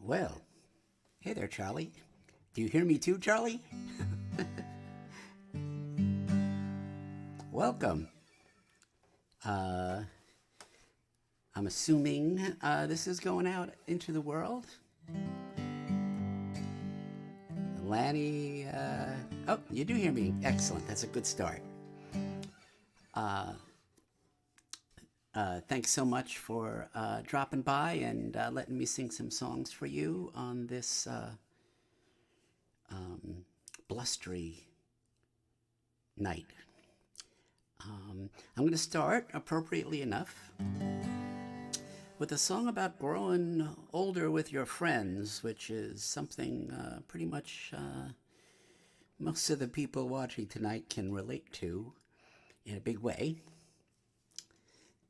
Well, hey there, Charlie. Do you hear me too, Charlie? Welcome. I'm assuming this is going out into the world. Lanny, oh, you do hear me. Excellent. That's a good start. Thanks so much for dropping by and letting me sing some songs for you on this blustery night. I'm going to start, appropriately enough, with a song about growing older with your friends, which is something pretty much most of the people watching tonight can relate to in a big way.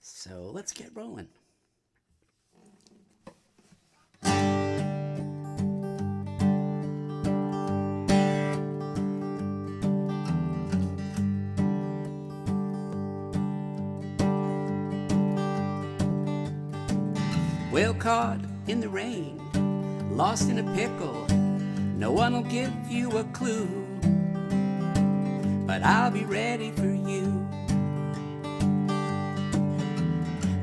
So let's get rolling. Well, caught in the rain, lost in a pickle, no one will give you a clue, but I'll be ready for you.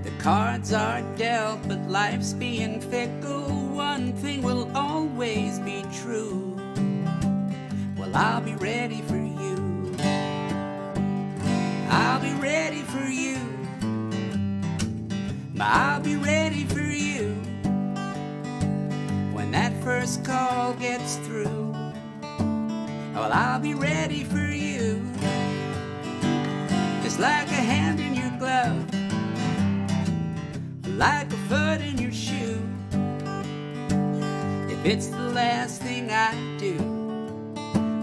The cards are dealt, but life's being fickle. One thing will always be true. Well, I'll be ready for you. I'll be ready for you. I'll be ready for you when that first call gets through. Well, I'll be ready for you. It's like a hand in your glove, like a foot in your shoe. If it's the last thing I do,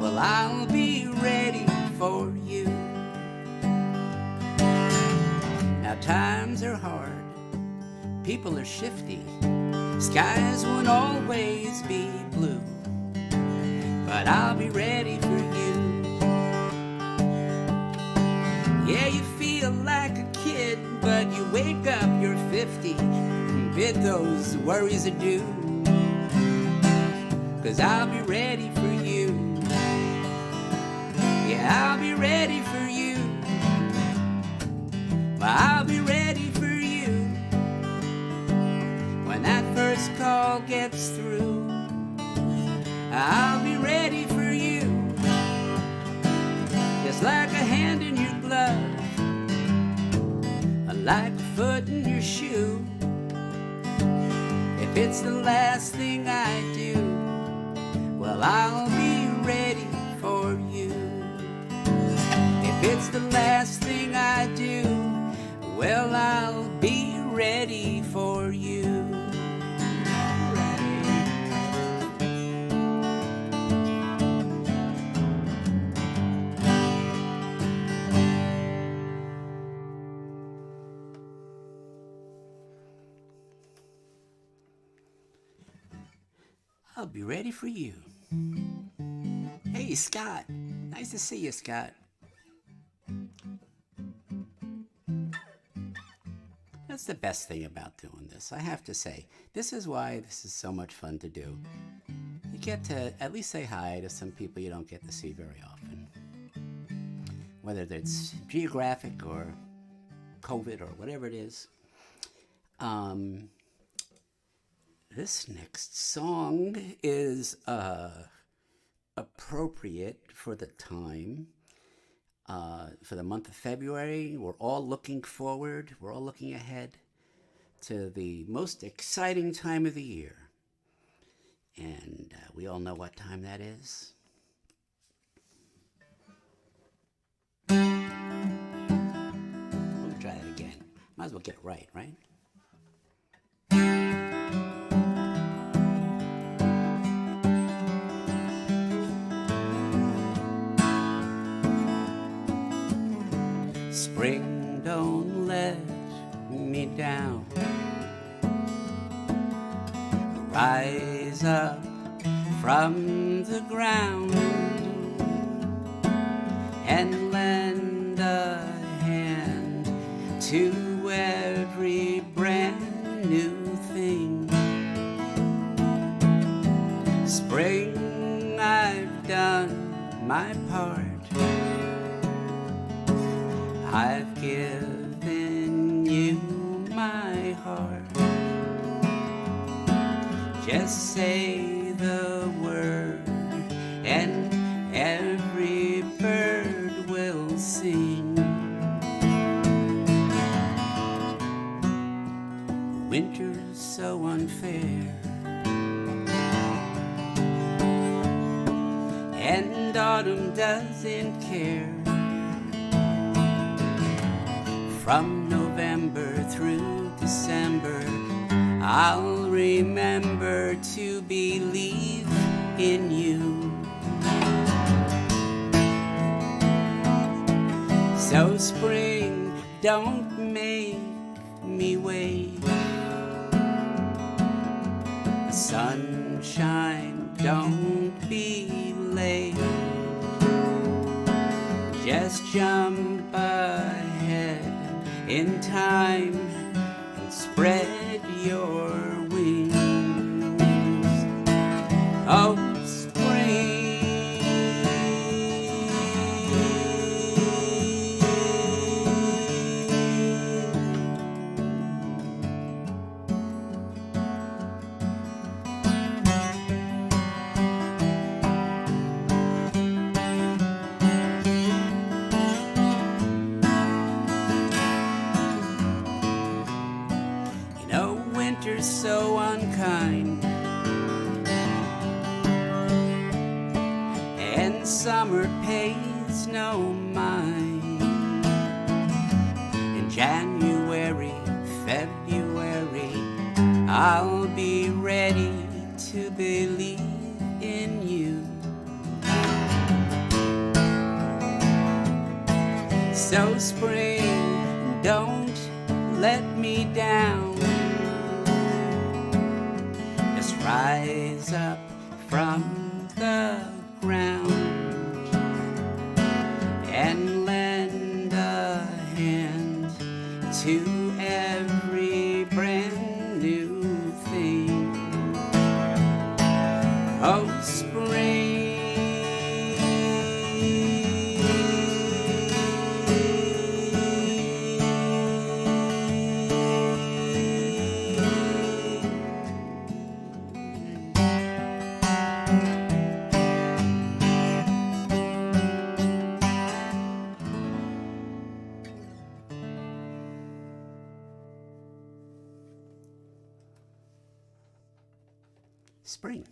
well, I'll be ready for you. Now times are hard, people are shifty, skies won't always be blue, but I'll be ready for you. Yeah, you feel like a kid, but you wake up, you're 50, bid those worries adieu, 'cause I'll be ready for you. Yeah, I'll be ready for you. I'll be ready for you when that first call gets through. I'll be ready for you, just like a hand in your glove, like a foot in your shoe. If it's the last thing I do, well, I'll be ready for you. If it's the last thing I do, well, I'll be ready for you. I'll be ready for you. Hey, Scott. Nice to see you, Scott. That's the best thing about doing this, I have to say. This is why this is so much fun to do. You get to at least say hi to some people you don't get to see very often. Whether it's geographic or COVID or whatever it is. This next song is appropriate for the time. For the month of February, we're all looking forward, we're all looking ahead to the most exciting time of the year. And we all know what time that is. Let me try that again. Might as well get it right, right? Spring, don't let me down. Rise up from the ground and lend a hand to every brand new thing. I've given you my heart. Just say the word and every bird will sing. Winter's so unfair, and autumn doesn't care. From November through December, I'll remember to believe in you. So spring, don't make me wait. Sunshine, don't be late. Just jump ahead in time and spread your wings. Oh, winter's so unkind, and summer pays no mind. In January, February, I'll be ready to believe in you. So spring, don't let me down. Rise up from the ground and lend a hand to every brand new thing. Oh, spring. Spring.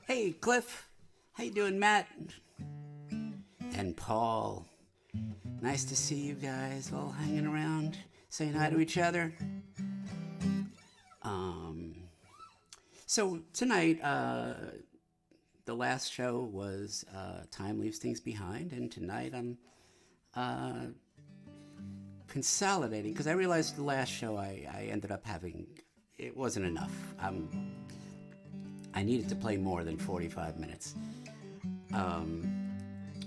Hey, Cliff. How you doing, Matt? And Paul. Nice to see you guys all hanging around, saying hi to each other. So tonight, the last show was Time Leaves Things Behind, and tonight I'm consolidating, because I realized the last show I ended up having, it wasn't enough. I needed to play more than 45 minutes.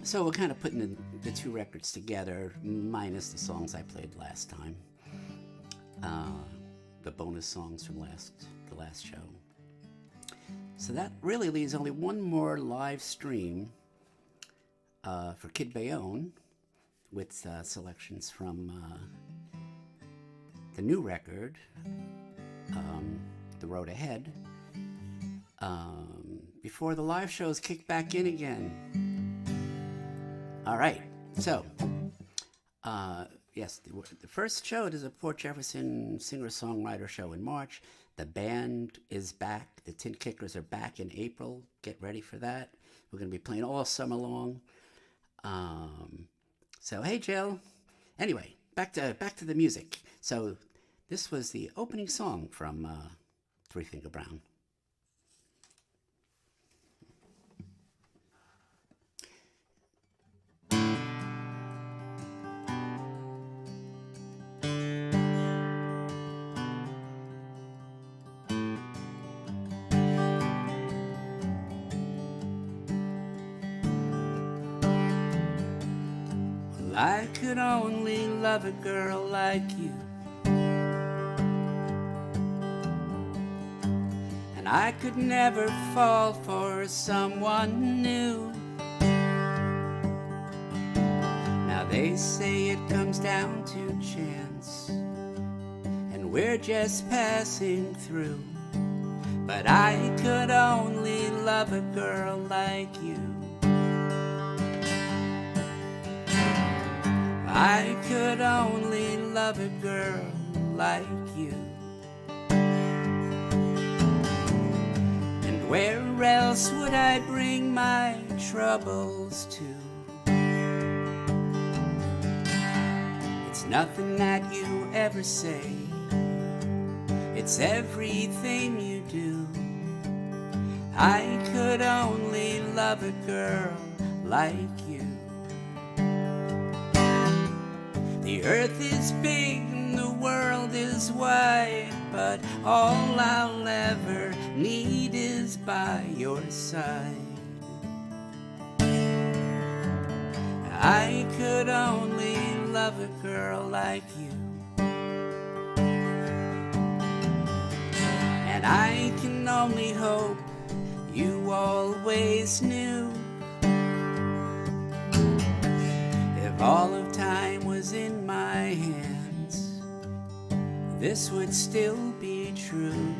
So we're kind of putting the two records together, minus the songs I played last time. The bonus songs from the last show. So that really leaves only one more live stream for Kid Bayonne, with selections from the new record, The Road Ahead, before the live shows kick back in again. All right, so yes, the first show is a Port Jefferson singer-songwriter show in March. The band is back. The Tin Kickers are back in April. Get ready for that. We're going to be playing all summer long. So hey, Jill. Anyway, back to the music. So this was the opening song from Three Finger Brown. I could only love a girl like you, and I could never fall for someone new. say it comes down to chance, and we're just passing through. But I could only love a girl like you. I could only love a girl like you. And where else would I bring my troubles to? It's nothing that you ever say, it's everything you do. I could only love a girl like you. The earth is big and the world is wide, but all I'll ever need is by your side. I could only love a girl like you. And I can only hope you always knew, if all of time was in my hands, this would still be true.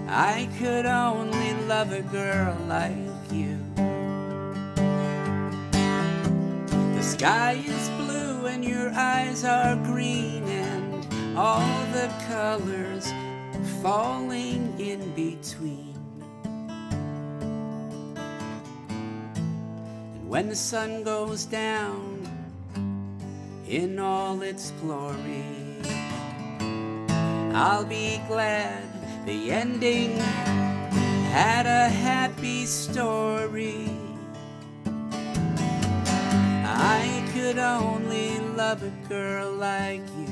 I could only love a girl like you. The sky is blue and your eyes are green, and all the colors falling in between. And when the sun goes down in all its glory, I'll be glad the ending had a happy story. I could only love a girl like you.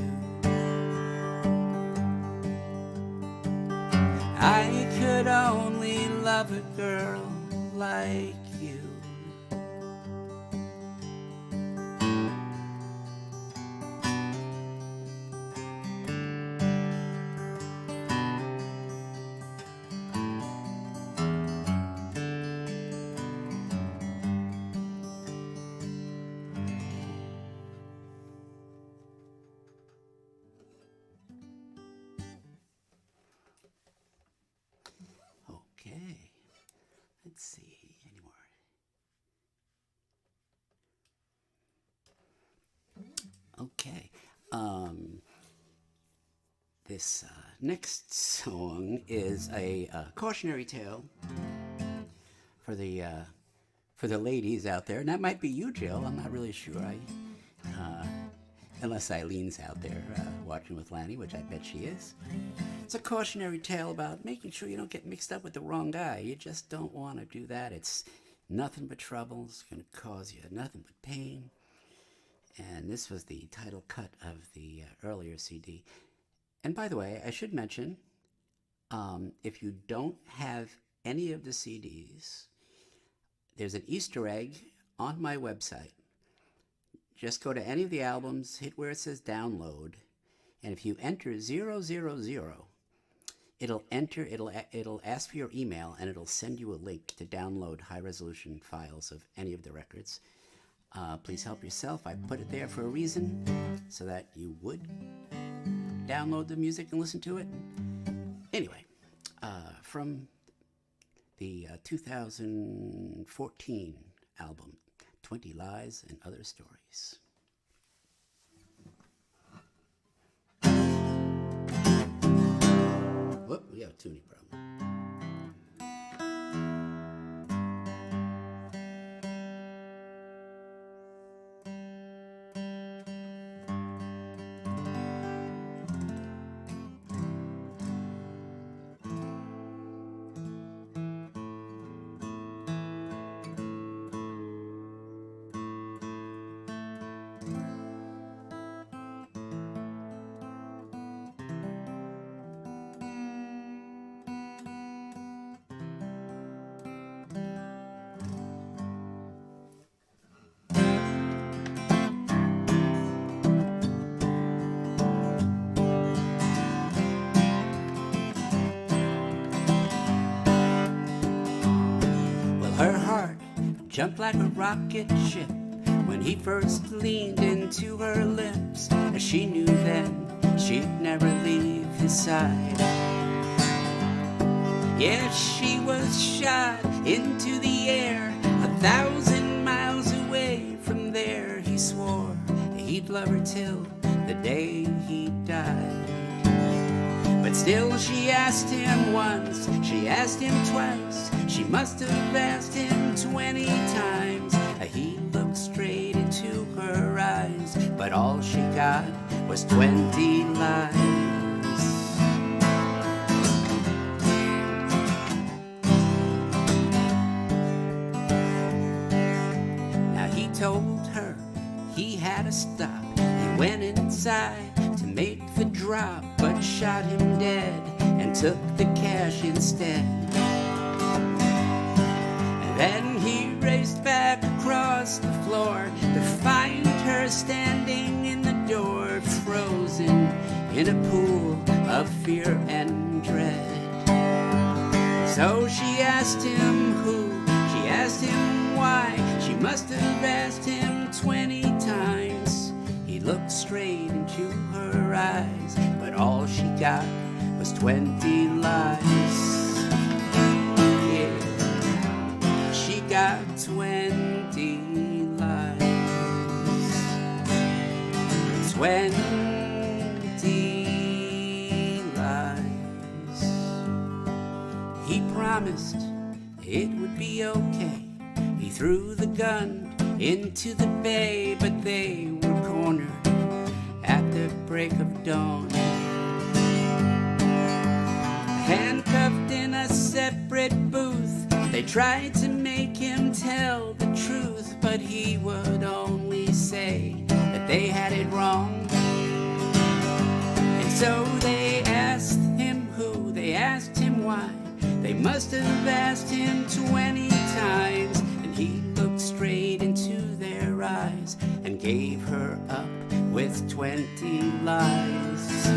I could only love a girl like you. Okay, let's see, any more? Okay, this next song is a cautionary tale for the ladies out there, and that might be you, Jill. I'm not really sure. Unless Eileen's out there watching with Lanny, which I bet she is. It's a cautionary tale about making sure you don't get mixed up with the wrong guy. You just don't want to do that. It's nothing but trouble. It's going to cause you nothing but pain. And this was the title cut of the earlier CD. And by the way, I should mention, if you don't have any of the CDs, there's an Easter egg on my website. Just go to any of the albums, hit where it says download, and if you enter 000, it'll ask for your email, and it'll send you a link to download high-resolution files of any of the records. Please help yourself. I put it there for a reason, so that you would download the music and listen to it. Anyway, from the 2014 album, 20 Lies and Other Stories. Whoop, we have a tuning problem. Her heart jumped like a rocket ship when he first leaned into her lips. She knew then she'd never leave his side. Yes, she was shot into the air 1,000 miles away from there. He swore he'd love her till the day he died. But still she asked him once, she asked him twice, she must have asked him 20 times. He looked straight into her eyes, but all she got was 20 lies. Now he told her he had to stop. He went inside to make the drop, but shot him dead and took the cash instead. And then he raced back across the floor to find her standing in the door, frozen in a pool of fear and dread. So she asked him who, she asked him why, she must have asked him 20 times. He looked straight into her eyes, but all she got was 20 lies. Yeah, she got 20 lies. 20 lies. He promised it would be okay. He threw the gun into the bay, but they were cornered at the break of dawn. Handcuffed in a separate booth, they tried to make him tell the truth, but he would only say that they had it wrong. And so they asked him who, they asked him why, they must have asked him 20 times. And he looked straight into their eyes and gave her up with 20 lies.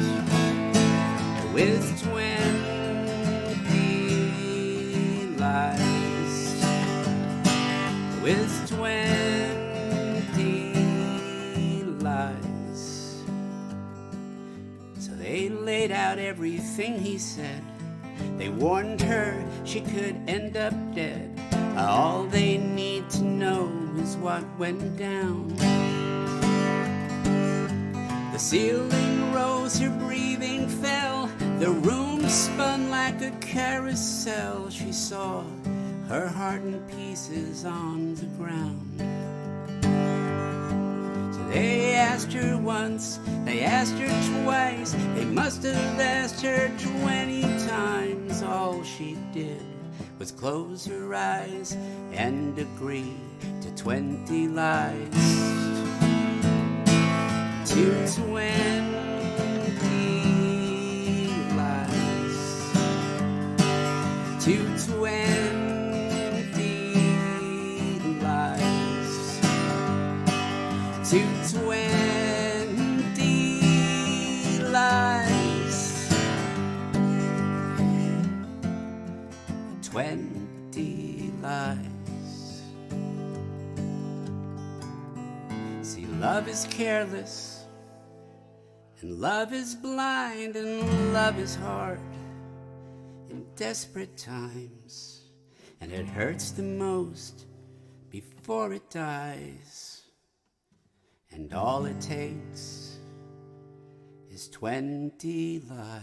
With 20 lies. With 20 lies. So they laid out everything he said. They warned her she could end up dead. All they need to know is what went down. The ceiling rose, her breathing fell. The room spun like a carousel. She saw her heart in pieces on the ground. So they asked her once, they asked her twice, they must have asked her 20 times. All she did was close her eyes and agree to 20 lies. To 20 lies. To 20 lies. To 20 lies. 20 lies. See, love is careless, and love is blind, and love is hard in desperate times, and it hurts the most before it dies. And all it takes is 20 lies.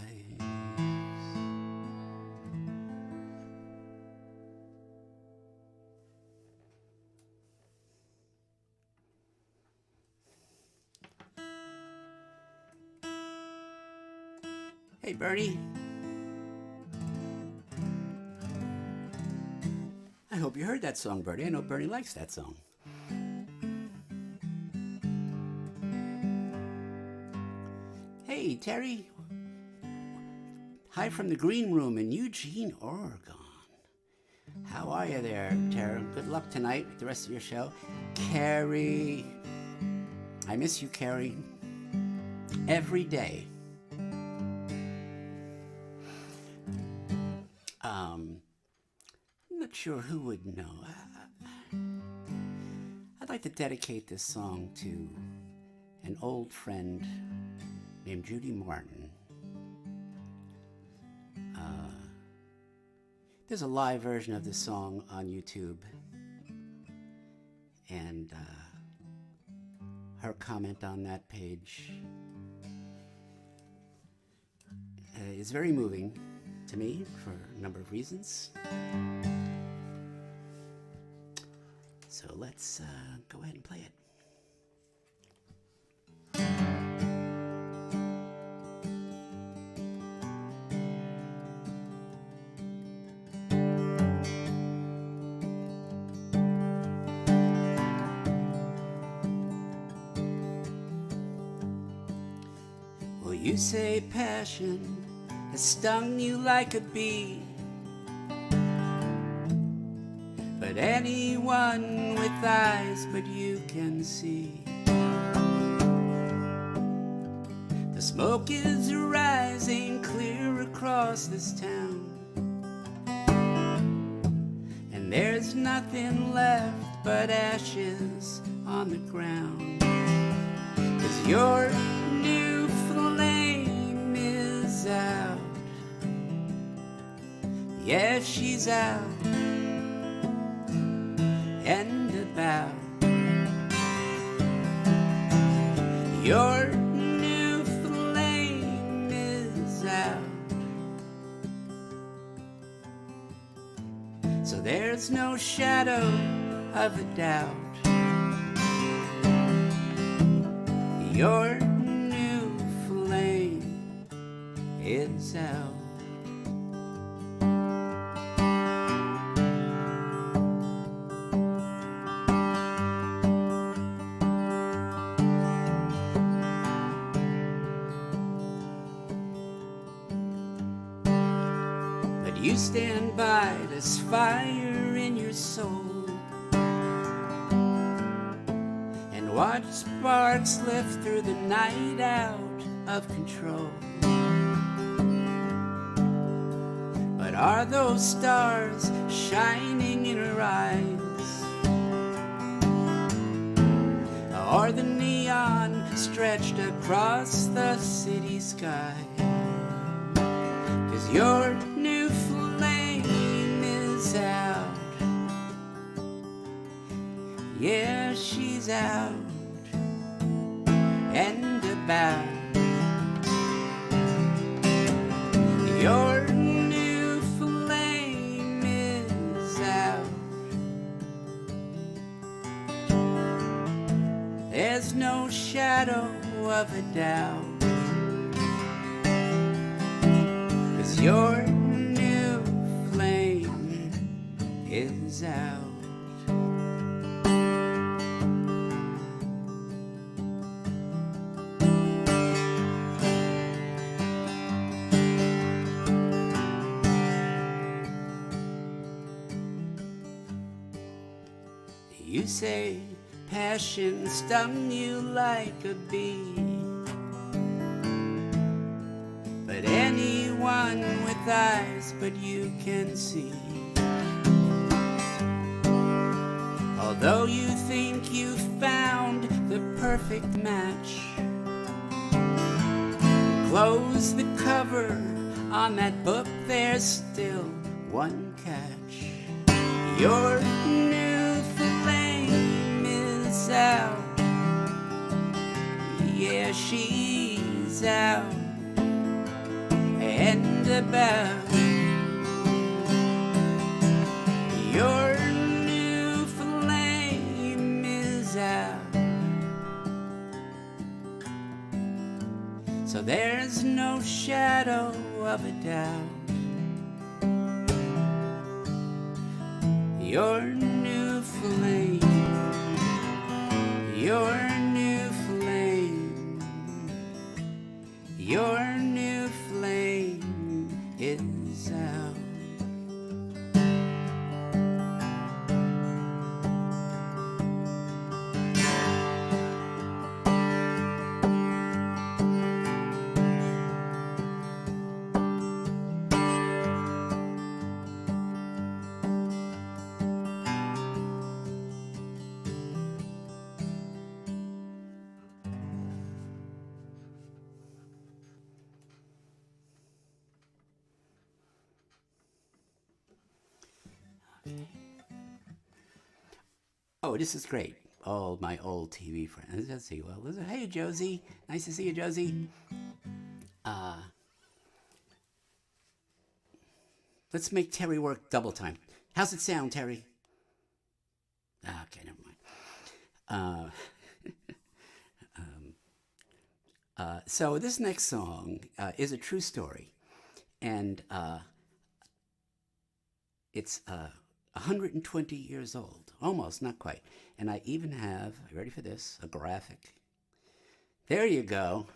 Hey, Bernie. I hope you heard that song, Bernie. I know Bernie likes that song. Hey, Terry. Hi from the green room in Eugene, Oregon. How are you there, Terry? Good luck tonight with the rest of your show. Carrie. I miss you, Carrie. Every day. I'm not sure who would know. I'd like to dedicate this song to an old friend named Judy Martin. There's a live version of this song on YouTube, and her comment on that page is very moving to me for a number of reasons. So let's go ahead and play it. Well, you say passion has stung you like a bee, but anyone with eyes but you can see. The smoke is rising clear across this town, and there's nothing left but ashes on the ground. 'Cause your new flame is out. Yeah, she's out and about. Your new flame is out. So there's no shadow of a doubt. Your new flame is out. You stand by this fire in your soul and watch sparks lift through the night out of control. But are those stars shining in her eyes, or the neon stretched across the city sky? 'Cause your new flame is out. Yeah, she's out and about. Your new flame is out. There's no shadow of a doubt. Your new flame is out. You say passion stung you like a bee, but anyone with eyes but you can see. Although you think you've found the perfect match, close the cover on that book, there's still one catch. Your new flame is out. Yeah, she's out and about. Your new flame is out. So there's no shadow of a doubt. Your new flame, your new flame, your new flame is out. Oh, this is great. All my old TV friends. Let's see. Well, hey, Josie. Nice to see you, Josie. Uh, let's make Terry work double time. How's it sound, Terry? Okay, never mind. So this next song is a true story, and it's 120 years old, almost, not quite. And I even have, ready for this, a graphic. There you go.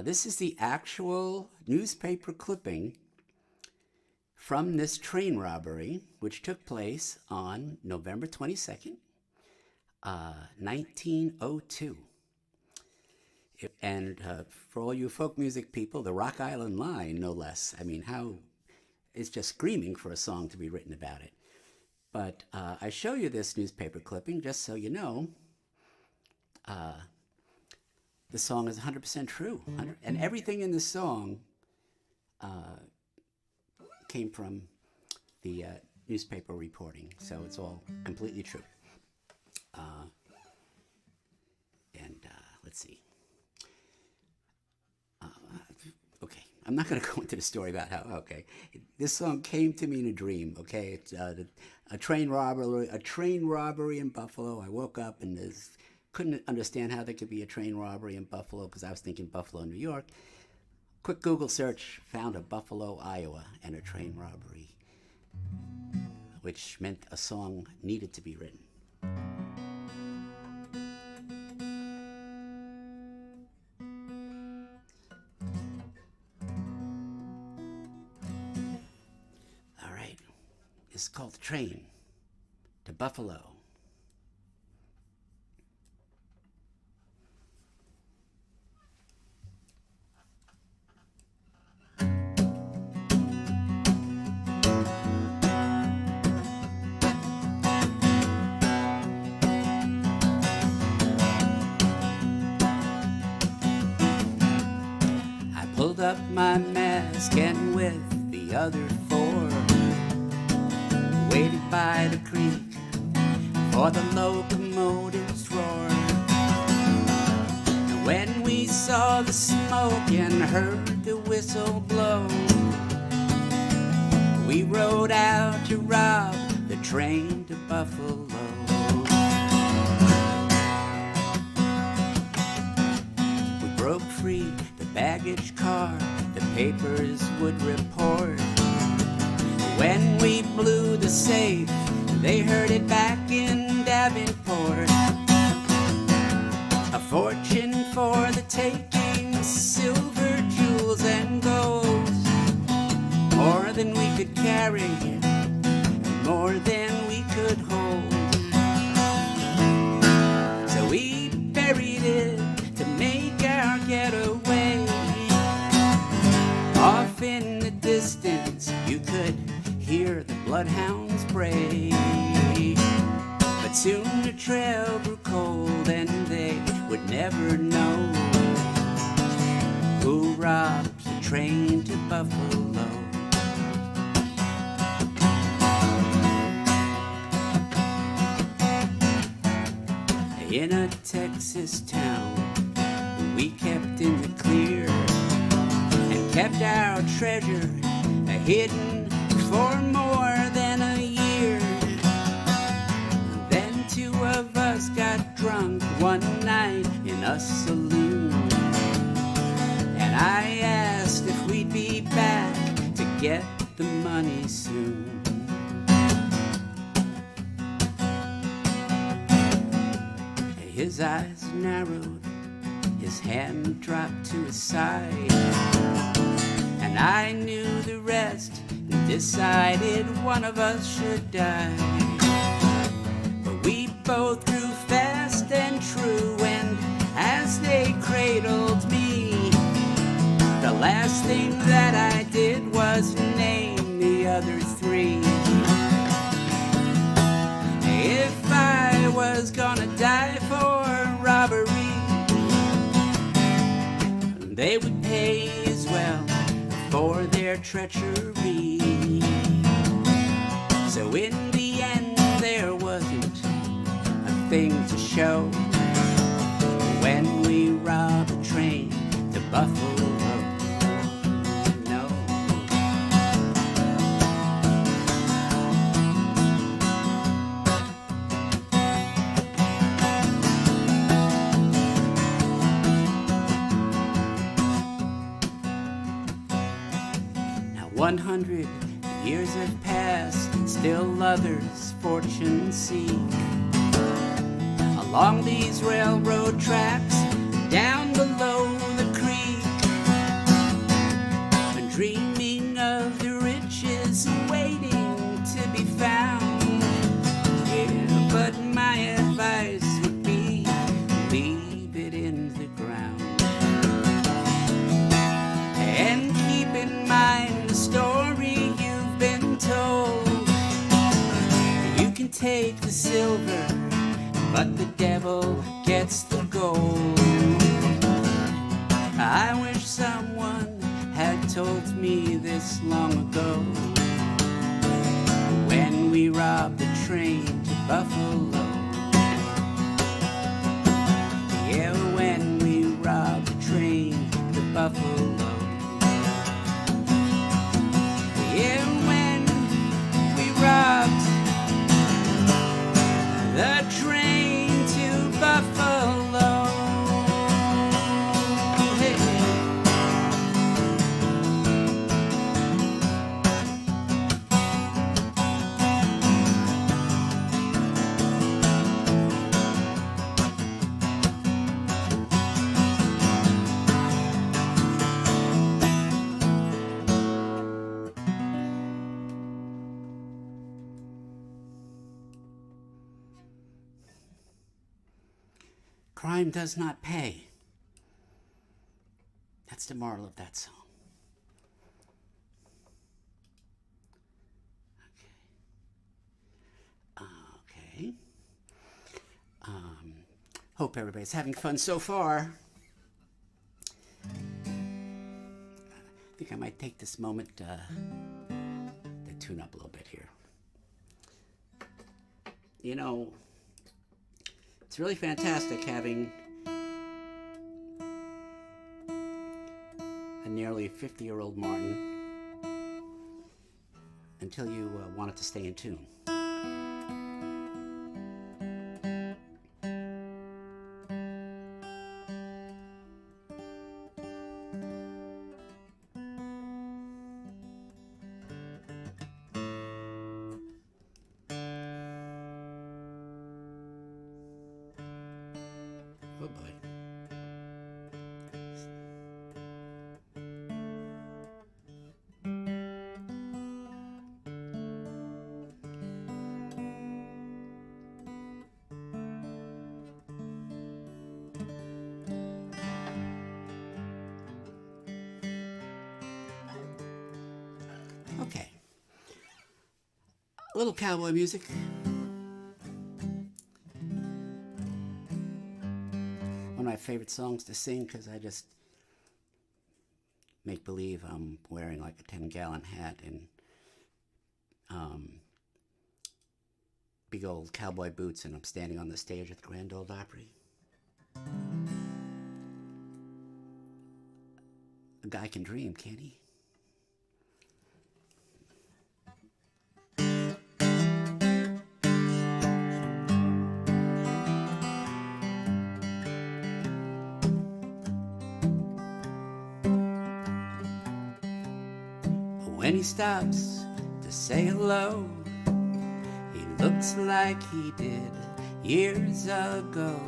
This is the actual newspaper clipping from this train robbery, which took place on November 22nd, 1902. And for all you folk music people, the Rock Island Line, no less. I mean, it's just screaming for a song to be written about it. But I show you this newspaper clipping just so you know the song is 100% true. And everything in this song came from the newspaper reporting. So it's all completely true. Let's see. Okay, I'm not going to go into the story about how. Okay, this song came to me in a dream. Okay, it's a train robbery in Buffalo. I woke up and couldn't understand how there could be a train robbery in Buffalo because I was thinking Buffalo, New York. Quick Google search found a Buffalo, Iowa, and a train robbery, which meant a song needed to be written. It's called The Train to Buffalo. I pulled up my mask and with the other four waited by the creek for the locomotive's roar. And when we saw the smoke and heard the whistle blow, we rode out to rob the train to Buffalo. We broke free the baggage car, the papers would report. When we blew the safe, they heard it back in Davenport. A fortune for the taking, silver, jewels, and gold. More than we could carry, more than we could hold. So we buried it to make our getaway. Off in the distance, you could hear the bloodhounds bray. But soon the trail grew cold and they would never know who robbed the train to Buffalo. In a Texas town we kept in the clear and kept our treasure hidden for more than a year. Then two of us got drunk one night in a saloon, and I asked if we'd be back to get the money soon. His eyes narrowed, his hand dropped to his side, and I knew the rest and decided one of us should die. But we both grew fast and true, and as they cradled me, the last thing that I did was name the other three. If I was gonna die for robbery, they would pay as well for their treachery. So in the end there wasn't a thing to show when we robbed a train to Buffalo. No. Now 100 years have passed, and still others fortune seek along these railroad tracks, down below the creek, and dreaming of the riches waiting to be found. Yeah, but my advice would be leave it in the ground, and keep in mind the story you've been told. You can take the silver, but the devil gets the gold. I wish someone had told me this long ago, when we robbed the train to Buffalo. Yeah, when we robbed the train to Buffalo. Yeah, when we robbed the train to Buffalo. Hey. Crime does not pay. That's the moral of that song. Okay. Hope everybody's having fun so far. I think I might take this moment to tune up a little bit here. You know, it's really fantastic having a nearly 50-year-old Martin until you want it to stay in tune. Oh boy. Okay. A little cowboy music. One of my favorite songs to sing because I just make believe I'm wearing like a 10-gallon hat and big old cowboy boots, and I'm standing on the stage at the Grand Ole Opry. A guy can dream, can't he? When he stops to say hello, he looks like he did years ago.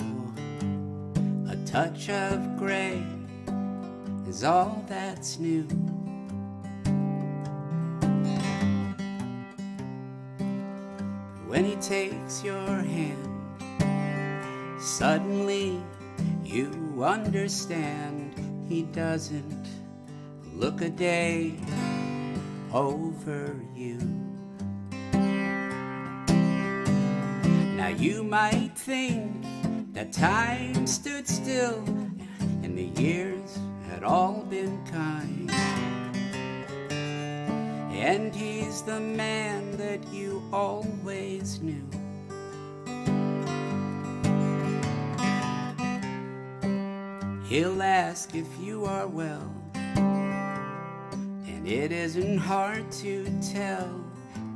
A touch of gray is all that's new. When he takes your hand, suddenly you understand he doesn't look a day over you. Now you might think that time stood still and the years had all been kind. and he's the man that you always knew. He'll ask if you are well, and it isn't hard to tell.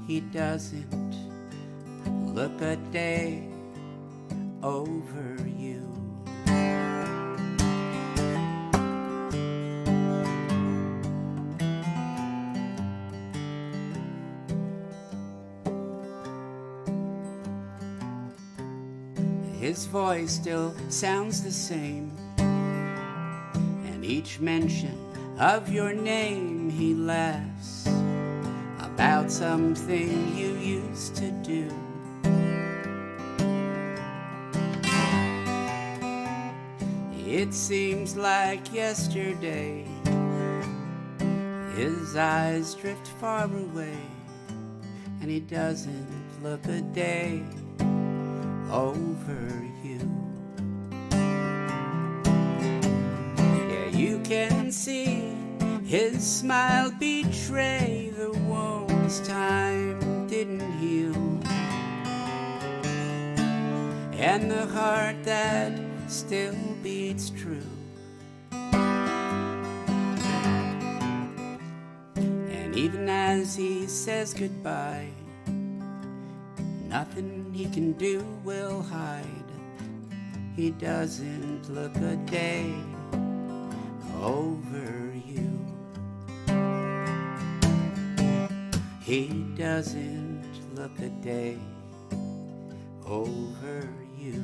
He doesn't look a day over you. His voice still sounds the same, and each mention of your name he laughs about something you used to do. It seems like yesterday. His eyes drift far away, and he doesn't look a day over you. Yeah, you can see his smile betray the wounds time didn't heal, and the heart that still beats true. And even as he says goodbye, nothing he can do will hide. He doesn't look a day over you. He doesn't look a day over you.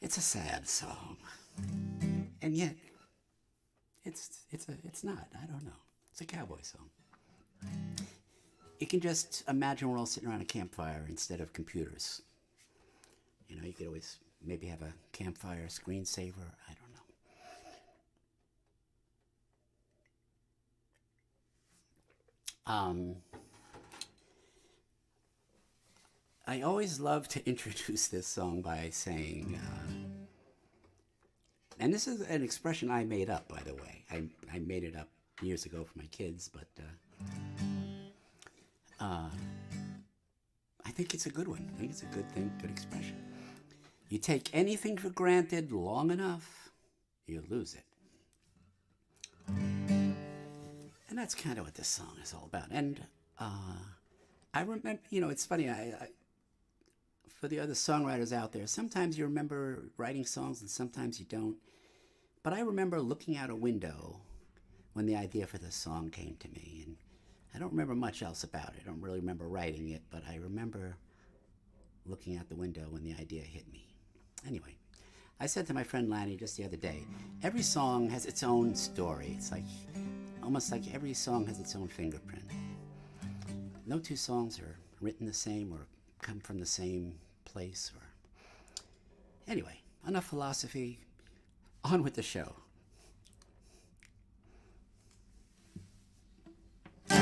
It's a sad song, and yet it's not. I don't know. It's a cowboy song. You can just imagine we're all sitting around a campfire instead of computers. You know, you could always maybe have a campfire screensaver. I don't know. I always love to introduce this song by saying, and this is an expression I made up, by the way. I made it up years ago for my kids, but I think it's a good one. I think it's a good thing, good expression. You take anything for granted long enough, you lose it. And that's kind of what this song is all about. And I remember, you know, it's funny, I for the other songwriters out there, sometimes you remember writing songs and sometimes you don't. But I remember looking out a window when the idea for this song came to me. And I don't remember much else about it. I don't really remember writing it, but I remember looking out the window when the idea hit me. Anyway, I said to my friend Lanny just the other day, every song has its own story. It's like, almost like every song has its own fingerprint. No two songs are written the same or come from the same place. Or anyway, enough philosophy. On with the show. I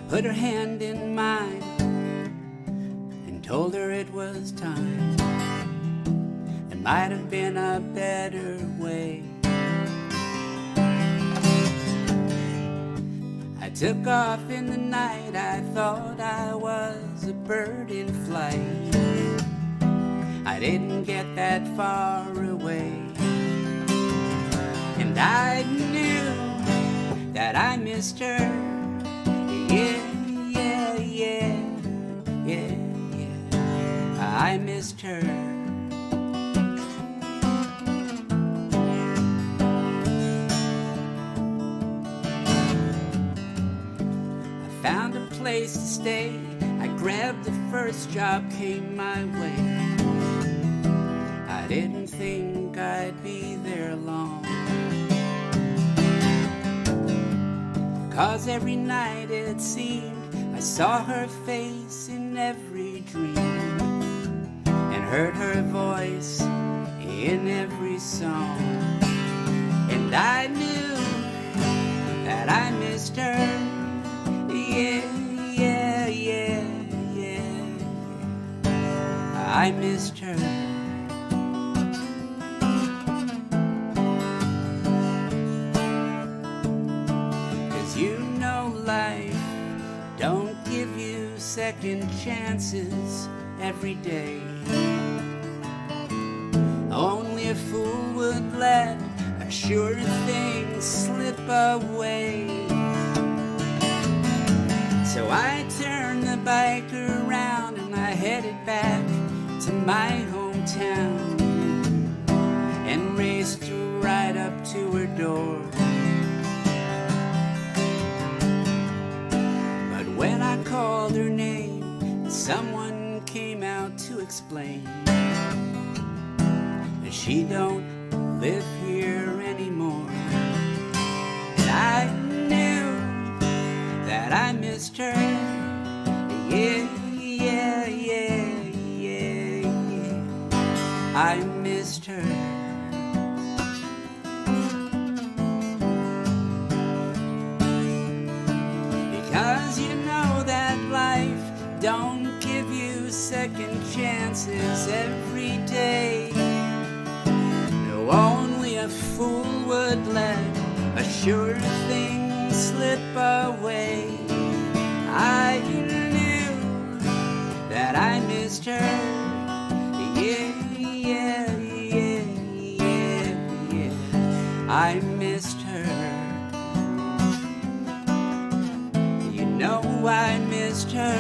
put her hand in mine and told her it was time. There might have been a better way. I took off in the night, I thought I was a bird in flight. I didn't get that far away, and I knew that I missed her. Yeah, yeah, yeah, yeah, yeah, I missed her. Found a place to stay. I grabbed the first job came my way. I didn't think I'd be there long. 'cause every night it seemed I saw her face in every dream, and heard her voice in every song. And I knew that I missed her. Yeah, yeah, yeah, yeah. I missed her. You know life don't give you second chances every day. Only a fool would let a sure thing slip away. So I turned the bike around and I headed back to my hometown and raced right up to her door. When I called her name, someone came out to explain that she don't live here anymore. And I knew that I missed her. Yeah, yeah, yeah, yeah, yeah. I missed her. Because you know that life don't give you second chances every day. No, only a fool would let a sure thing slip away. I knew that I missed her. Yeah, yeah, yeah, yeah, yeah. I missed her. No, I missed her.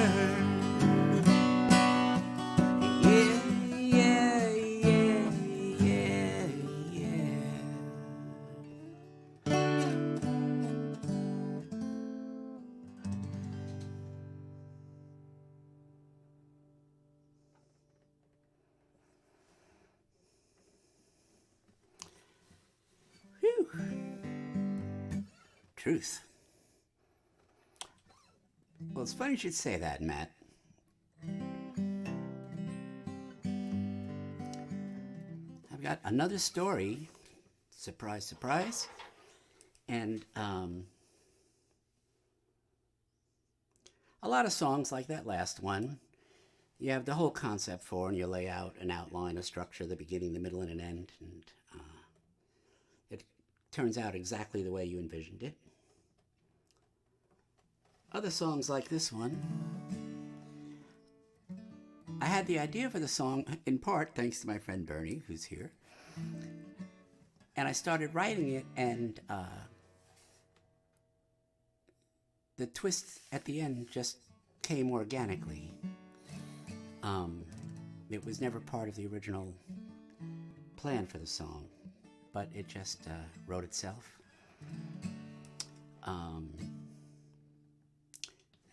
Yeah, yeah, yeah, yeah, yeah. Whew. Truth. Well, it's funny you should say that, Matt. I've got another story. Surprise, surprise. And a lot of songs like that last one, you have the whole concept for, and you lay out an outline, a structure, the beginning, the middle, and an end. And it turns out exactly the way you envisioned it. Other songs like this one, I had the idea for the song in part thanks to my friend Bernie, who's here. And I started writing it, and the twist at the end just came organically. It was never part of the original plan for the song, but it just wrote itself.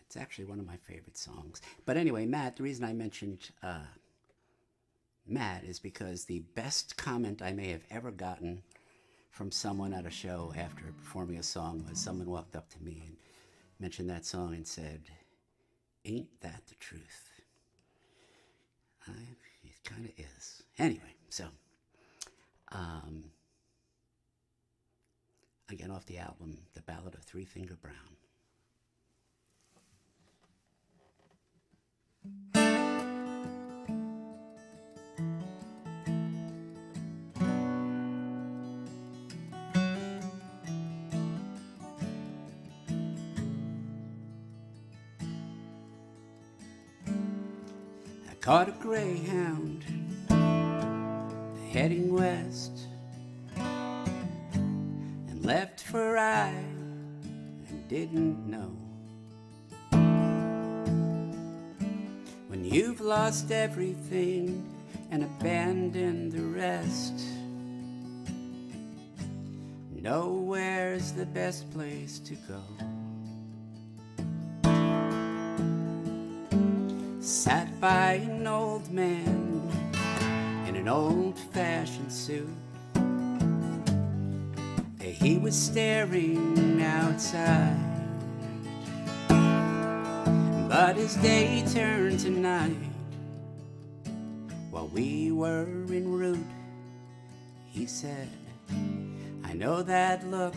It's actually one of my favorite songs. But anyway, Matt, the reason I mentioned Matt is because the best comment I may have ever gotten from someone at a show after performing a song was someone walked up to me and mentioned that song and said, "Ain't that the truth?" It kind of is. Anyway, so again, off the album, The Ballad of Three Finger Brown. I caught a greyhound heading west and left for I and didn't know. When you've lost everything and abandoned the rest, nowhere's the best place to go. Sat by an old man in an old-fashioned suit. He was staring outside But as day turned to night, while we were en route, he said, I know that look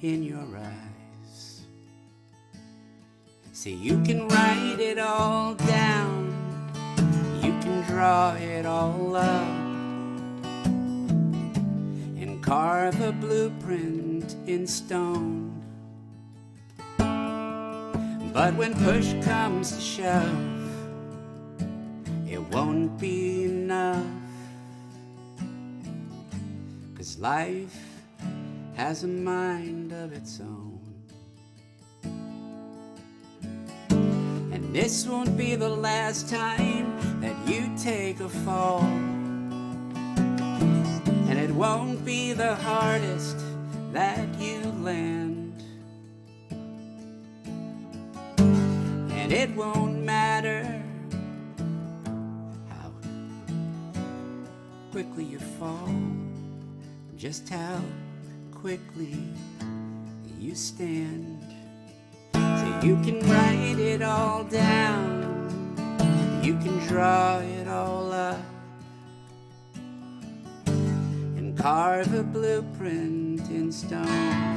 in your eyes. See, you can write it all down, you can draw it all up, and carve a blueprint in stone. But when push comes to shove, it won't be enough, 'cause life has a mind of its own. And this won't be the last time that you take a fall, and it won't be the hardest that you land. And it won't matter how quickly you fall, just how quickly you stand. So you can write it all down, you can draw it all up, and carve a blueprint in stone.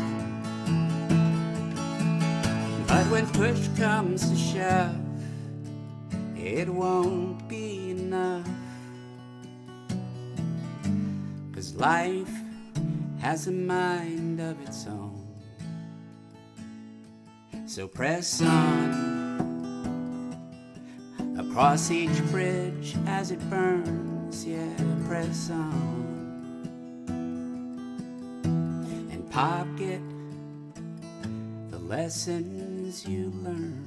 But when push comes to shove, it won't be enough, 'cause life has a mind of its own. So press on across each bridge as it burns, yeah, press on, and pocket the lessons you learn.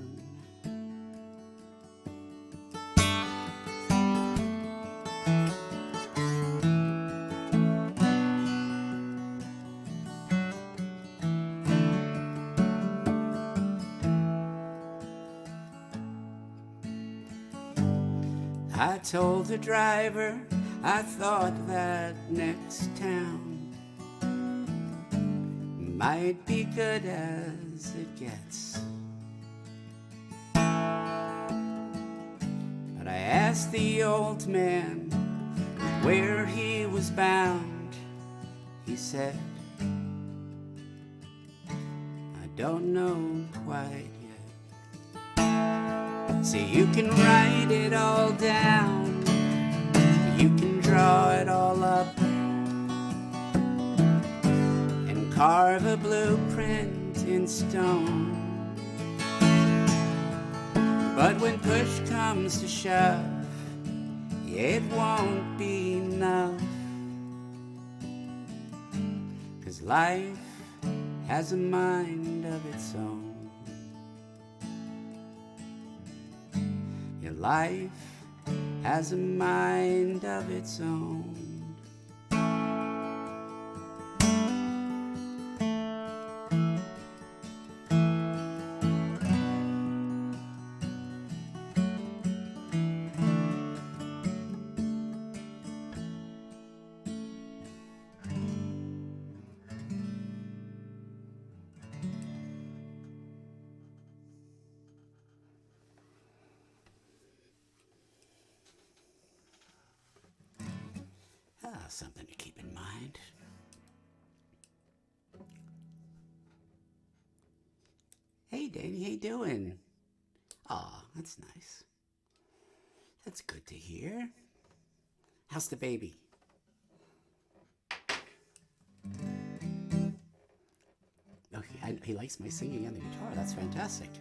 I told the driver I thought that next town might be good as it gets. But I asked the old man where he was bound. He said, I don't know quite yet. See, you can write it all down, you can draw it all up, and carve a blueprint in stone. But when push comes to shove, it won't be enough, 'cause life has a mind of its own. Your life has a mind of its own. Something to keep in mind. Hey, Danny, how you doing? Aw, that's nice. That's good to hear. How's the baby? Oh, he likes my singing on the guitar. That's fantastic.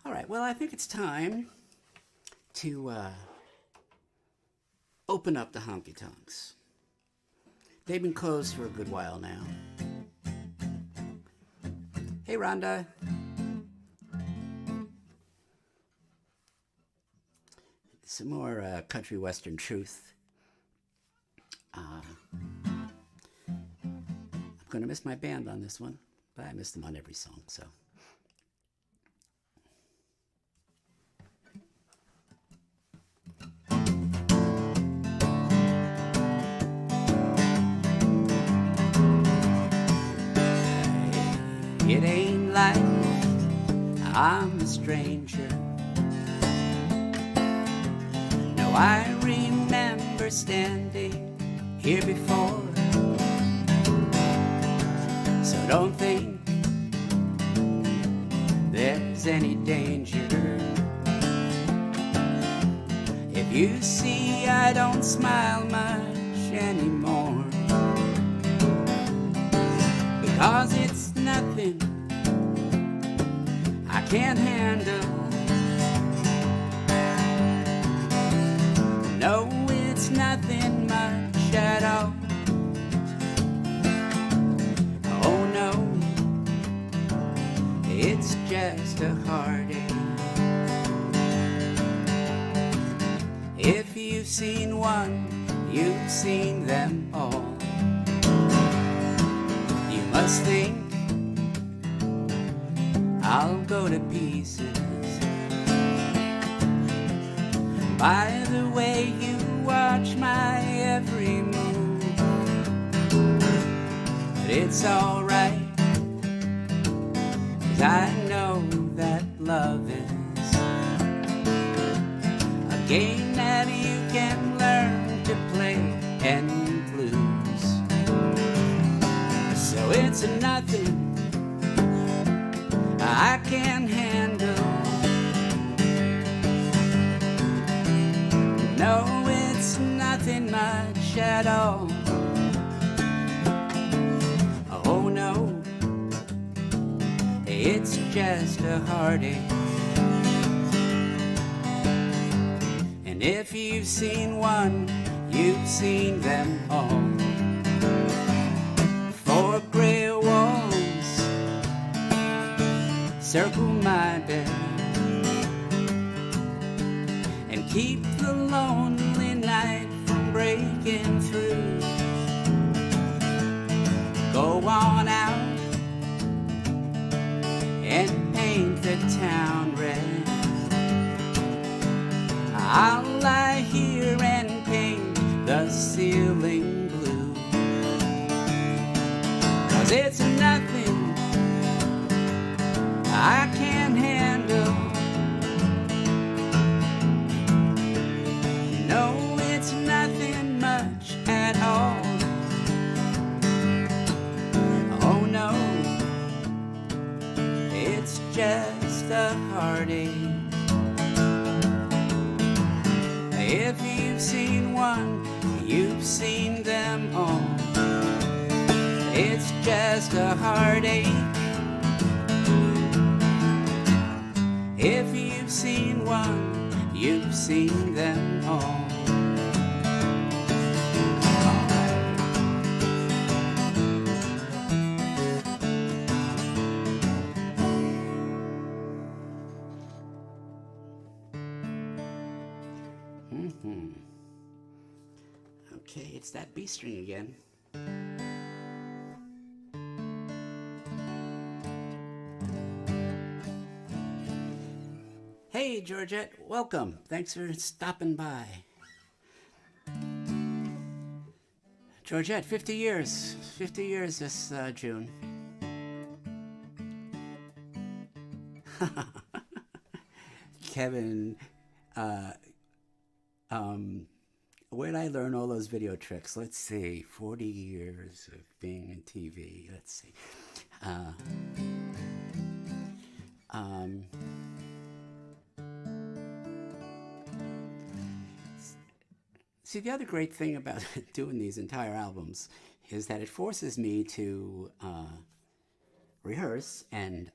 All right, well, I think it's time to open up the honky tonks. They've been closed for a good while now. Hey, Rhonda. Some more country western truth. I'm gonna miss my band on this one, but I miss them on every song, so. It ain't like I'm a stranger. No, I remember standing here before, so don't think there's any danger. If you see I don't smile much anymore, because it's nothing I can't handle. No, it's nothing much at all. Oh no, it's just a heartache. If you've seen one, you've seen them all. You must think I'll go to pieces by the way you watch my every move. But it's alright, 'cause I know that love is a game that you can learn to play and lose. So it's nothing I can't handle. No, it's nothing much at all. Oh no, it's just a heartache. And if you've seen one, you've seen them all. Four gray walls circle my bed and keep the lonely night from breaking through. Go on out and paint the town red. I'll lie here and paint the ceiling blue, 'cause it's nothing I can't handle. No, it's nothing much at all. Oh no, it's just a heartache. If you've seen one, you've seen them all. It's just a heartache. If you've seen one, you've seen them all. Okay, it's that B string again. Hey, Georgette, welcome. Thanks for stopping by. Georgette, 50 years. 50 years this June. Kevin, where did I learn all those video tricks? Let's see, 40 years of being in TV. Let's see. See, the other great thing about doing these entire albums is that it forces me to rehearse and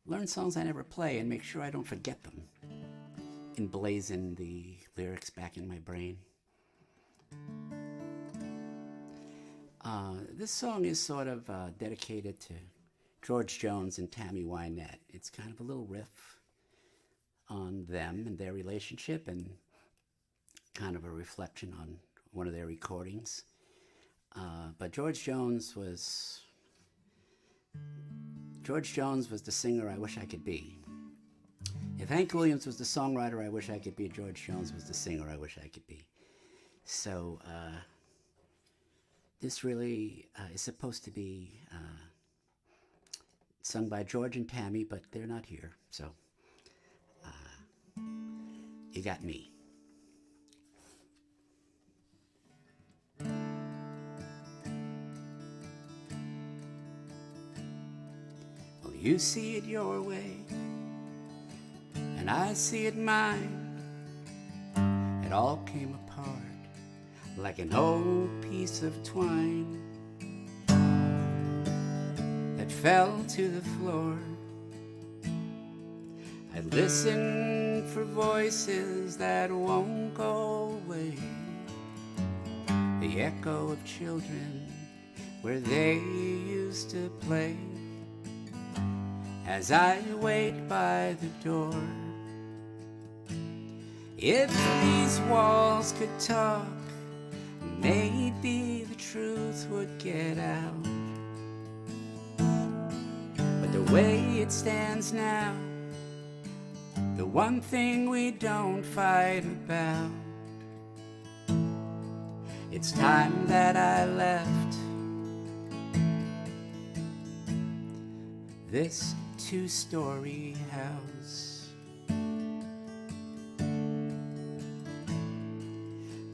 learn songs I never play and make sure I don't forget them. Emblazon the lyrics back in my brain. This song is sort of dedicated to George Jones and Tammy Wynette. It's kind of a little riff on them and their relationship, and kind of a reflection on one of their recordings. But George Jones was the singer I wish I could be. If Hank Williams was the songwriter I wish I could be, George Jones was the singer I wish I could be. So this really is supposed to be sung by George and Tammy, but they're not here, so you got me. Well, you see it your way, and I see it mine. It all came apart like an old piece of twine that fell to the floor. I listen for voices that won't go away, the echo of children where they used to play. As I wait by the door, if these walls could talk, maybe the truth would get out. But the way it stands now, the one thing we don't fight about, it's time that I left this two-story house.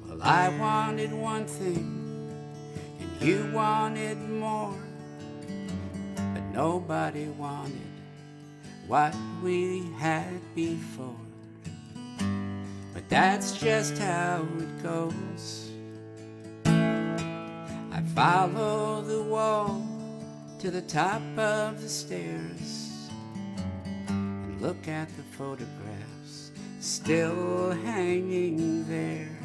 Well, I wanted one thing and you wanted more, but nobody wanted what we had before. But that's just how it goes. I follow the wall to the top of the stairs and look at the photographs still hanging there,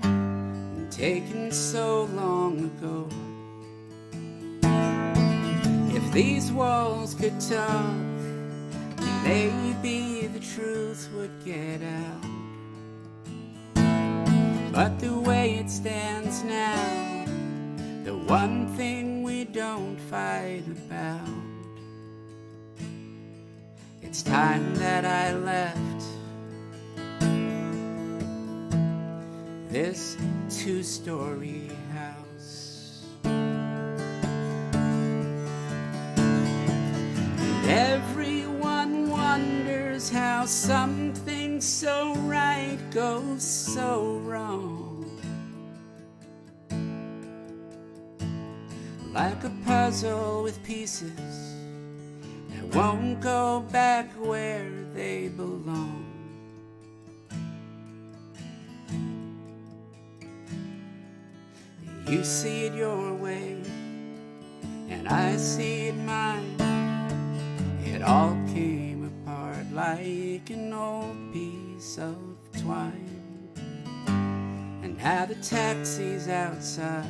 and taken so long ago. If these walls could talk, maybe the truth would get out. But the way it stands now, the one thing we don't fight about, it's time that I left this two-story house. And everyone wonders how something so right goes so wrong. Like a puzzle with pieces that won't go back where they belong. You see it your way, and I see it mine. It all came apart like an old piece of twine. And now the taxi's outside.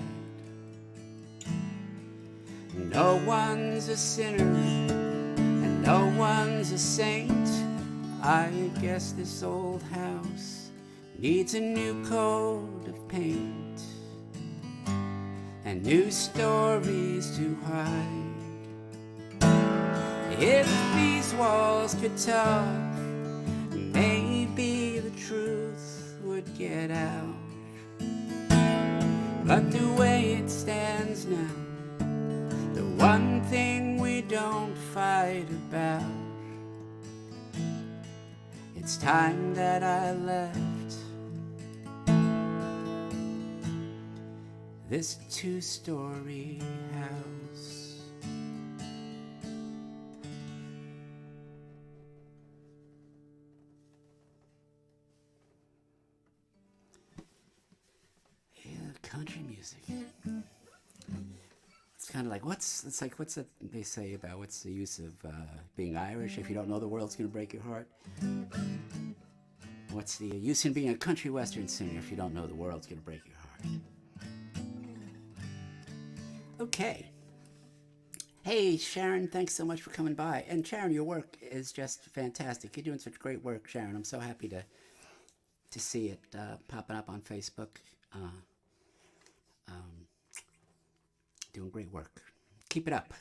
No one's a sinner and no one's a saint. I guess this old house needs a new coat of paint and new stories to hide. If these walls could talk, maybe the truth would get out. But the way it stands now, the one thing we don't fight about, it's time that I left this two-story house. Yeah, country music. It's kind of like, what's that they say about what's the use of being Irish if you don't know the world's going to break your heart? What's the use in being a country western singer if you don't know the world's going to break your heart? Okay. Hey, Sharon, thanks so much for coming by. And Sharon, your work is just fantastic. You're doing such great work, Sharon. I'm so happy to see it popping up on Facebook. Doing great work. Keep it up.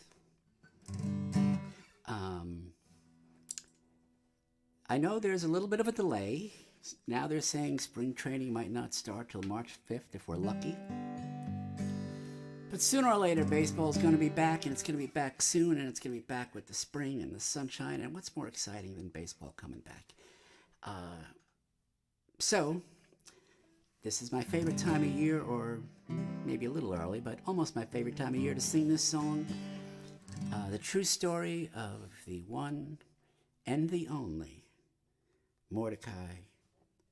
I know there's a little bit of a delay. Now they're saying spring training might not start till March 5th if we're lucky. But sooner or later, baseball is going to be back, and it's going to be back soon, and it's going to be back with the spring and the sunshine. And what's more exciting than baseball coming back? So, this is my favorite time of year, or maybe a little early, but almost my favorite time of year to sing this song. The true story of the one and the only Mordecai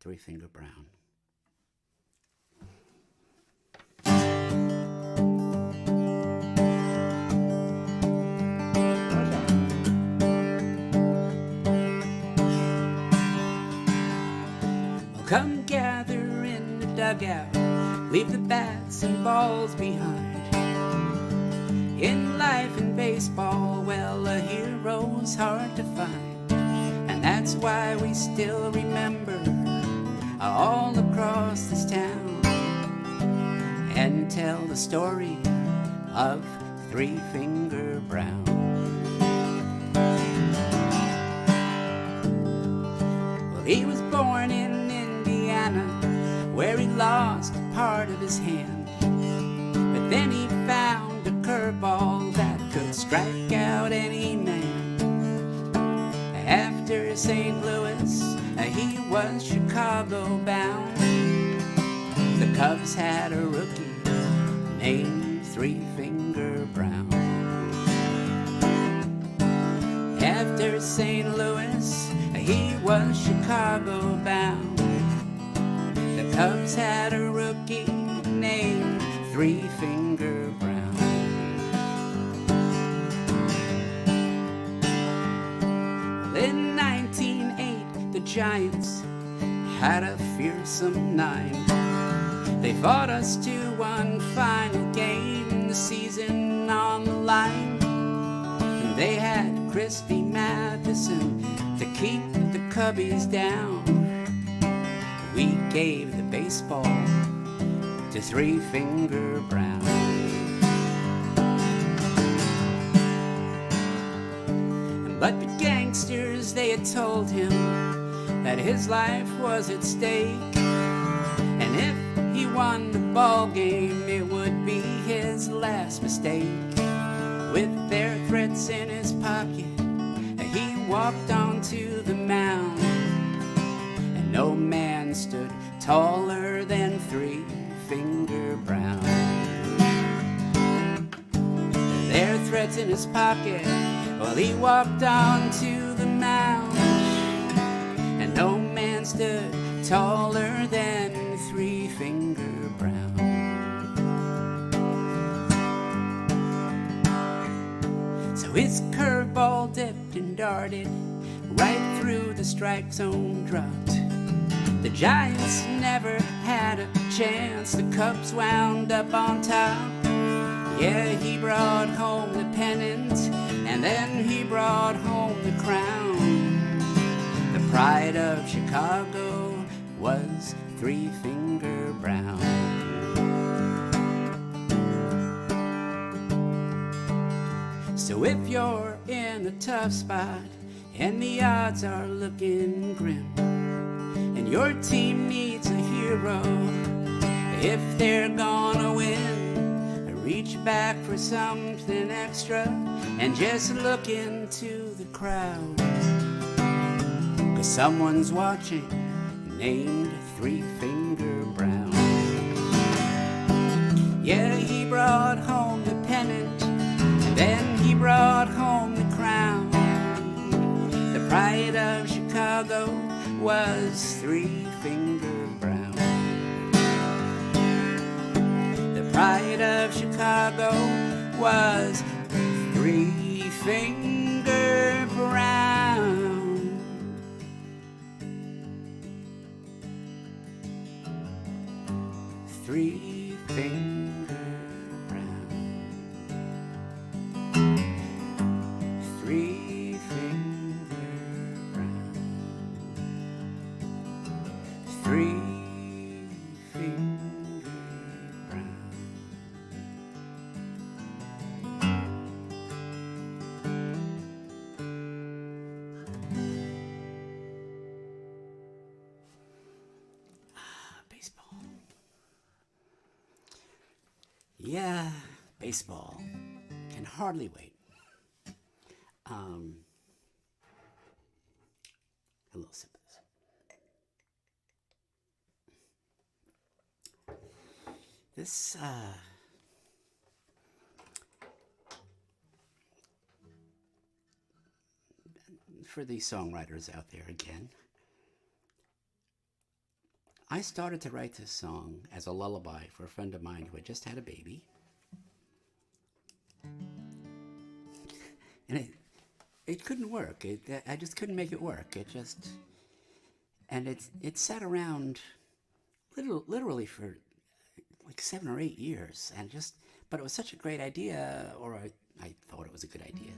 Three Finger Brown. Come gather in the dugout, leave the bats and balls behind. In life and baseball, well, a hero's hard to find. And that's why we still remember all across this town and tell the story of Three Finger Brown. Well, he was born in Indiana, where he lost part of his hand. But then he found a curveball that could strike out any man. After St. Louis, he was Chicago bound. The Cubs had a rookie named Three Finger Brown. After St. Louis, he was Chicago bound. The Cubs had a rookie named Three Finger Brown. Well, in 1908, the Giants had a fearsome nine. They fought us to one final game, the season on the line. And they had Crispy Matheson to keep the Cubbies down. We gave the baseball to Three Finger Brown. But the gangsters, they had told him that his life was at stake, and if he won the ball game, it would be his last mistake. With their threats in his pocket, he walked onto the mound, and no man stood taller than Three Finger Brown. Their threats in his pocket, well, he walked onto the mound, and no man stood taller than Three Finger Brown. So his curveball dipped and darted right through the strike zone, dropped. The Giants never had a chance. The Cubs wound up on top. Yeah, he brought home the pennant, and then he brought home the crown. The pride of Chicago was Three Finger Brown. So if you're in a tough spot and the odds are looking grim, and your team needs a hero, if they're gonna win, reach back for something extra and just look into the crowd, 'cause someone's watching named Three Finger Brown. Yeah, he brought home the pennant, and then he brought home the crown. The pride of Chicago was Three Finger Brown. The pride of Chicago was Three Finger Brown. Three Finger Brown. Three Finger Brown. Three Finger Brown. Baseball. Yeah, Baseball. Can hardly wait. A little sip of this. For the songwriters out there again, I started to write this song as a lullaby for a friend of mine who had just had a baby. And it couldn't work. I just couldn't make it work. It sat around literally for like 7 or 8 years, but it was such a great idea, or I thought it was a good idea.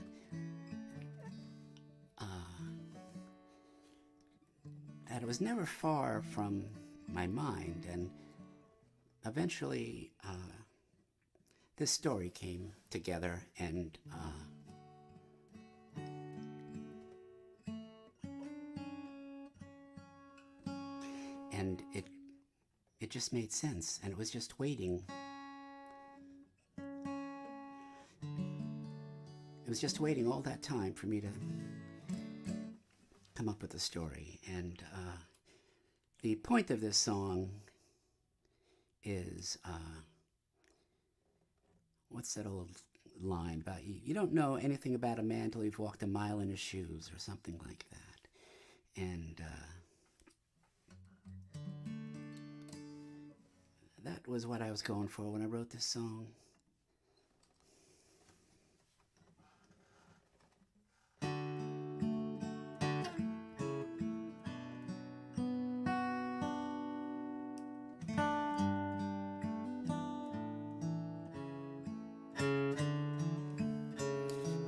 That it was never far from my mind, and eventually this story came together, and it just made sense, and it was just waiting. It was just waiting all that time for me to come up with a story. And the point of this song is, what's that old line about, you don't know anything about a man till you've walked a mile in his shoes, or something like that. And that was what I was going for when I wrote this song.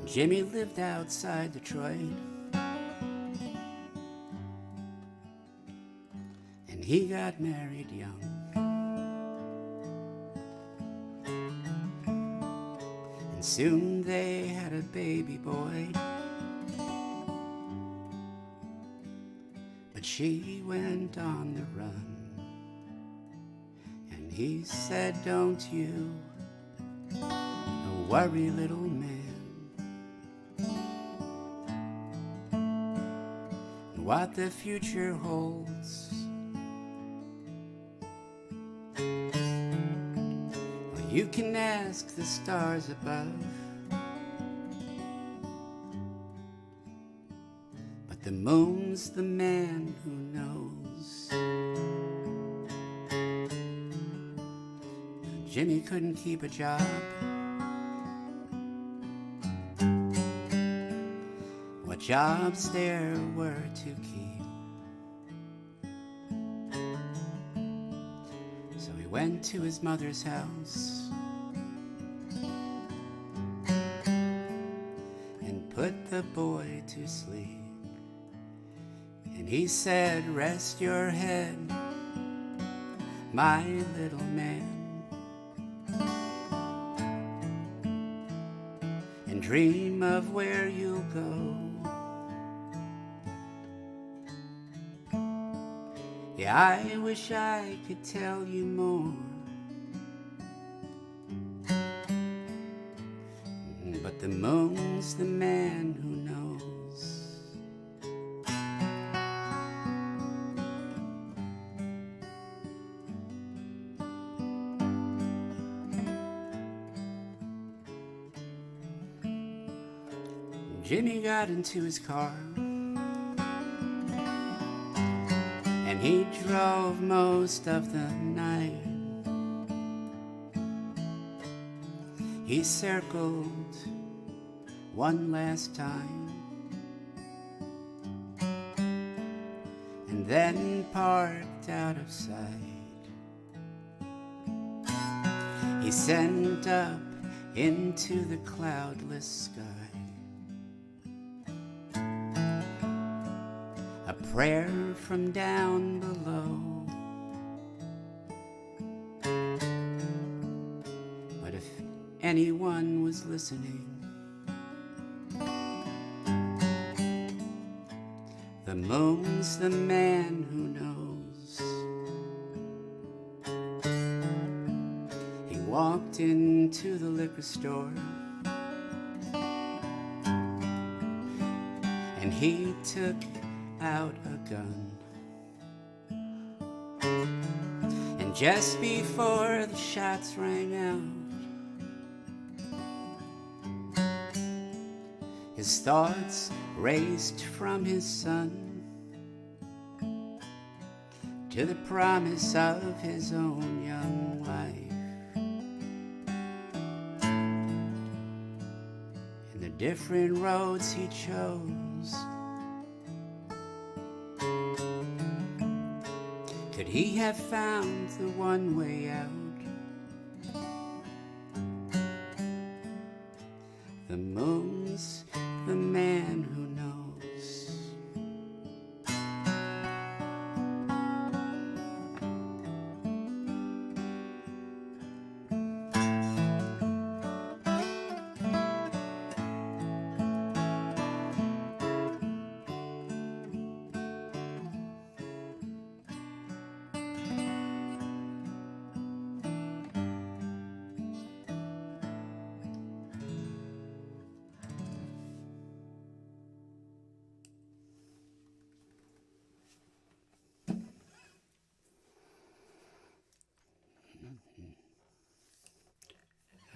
Jimmy lived outside Detroit, and he got married young. And soon they had a baby boy, but she went on the run. And he said, don't you worry, little man, what the future holds. Well, you can ask the stars above, but the moon's the man who knows. Jimmy couldn't keep a job, what jobs there were to keep. So he went to his mother's house and put the boy to sleep. And he said, rest your head, my little man, and dream of where you'll go. Yeah, I wish I could tell you more, but the moon's the man who knows. Jimmy got into his car, and he drove most of the night. He circled one last time, and then parked out of sight. He sent up into the cloudless sky a prayer from down below. But if anyone was listening, the moon's the man who knows. He walked walked into the liquor store, and he took out a gun. And just before the shots rang out, his thoughts raced from his son to the promise of his own young life. And the different roads he chose, could he have found the one way out? The moon's the man who knows.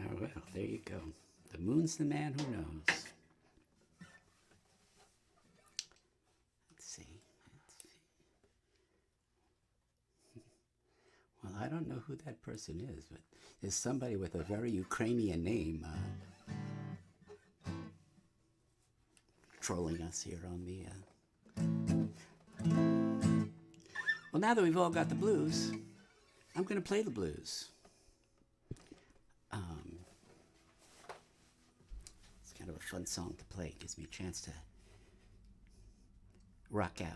Oh, well, there you go. The moon's the man who knows. Let's see. Well, I don't know who that person is, but there's somebody with a very Ukrainian name trolling us here on the... Well, now that we've all got the blues, I'm going to play the blues. It's kind of a fun song to play. It gives me a chance to rock out.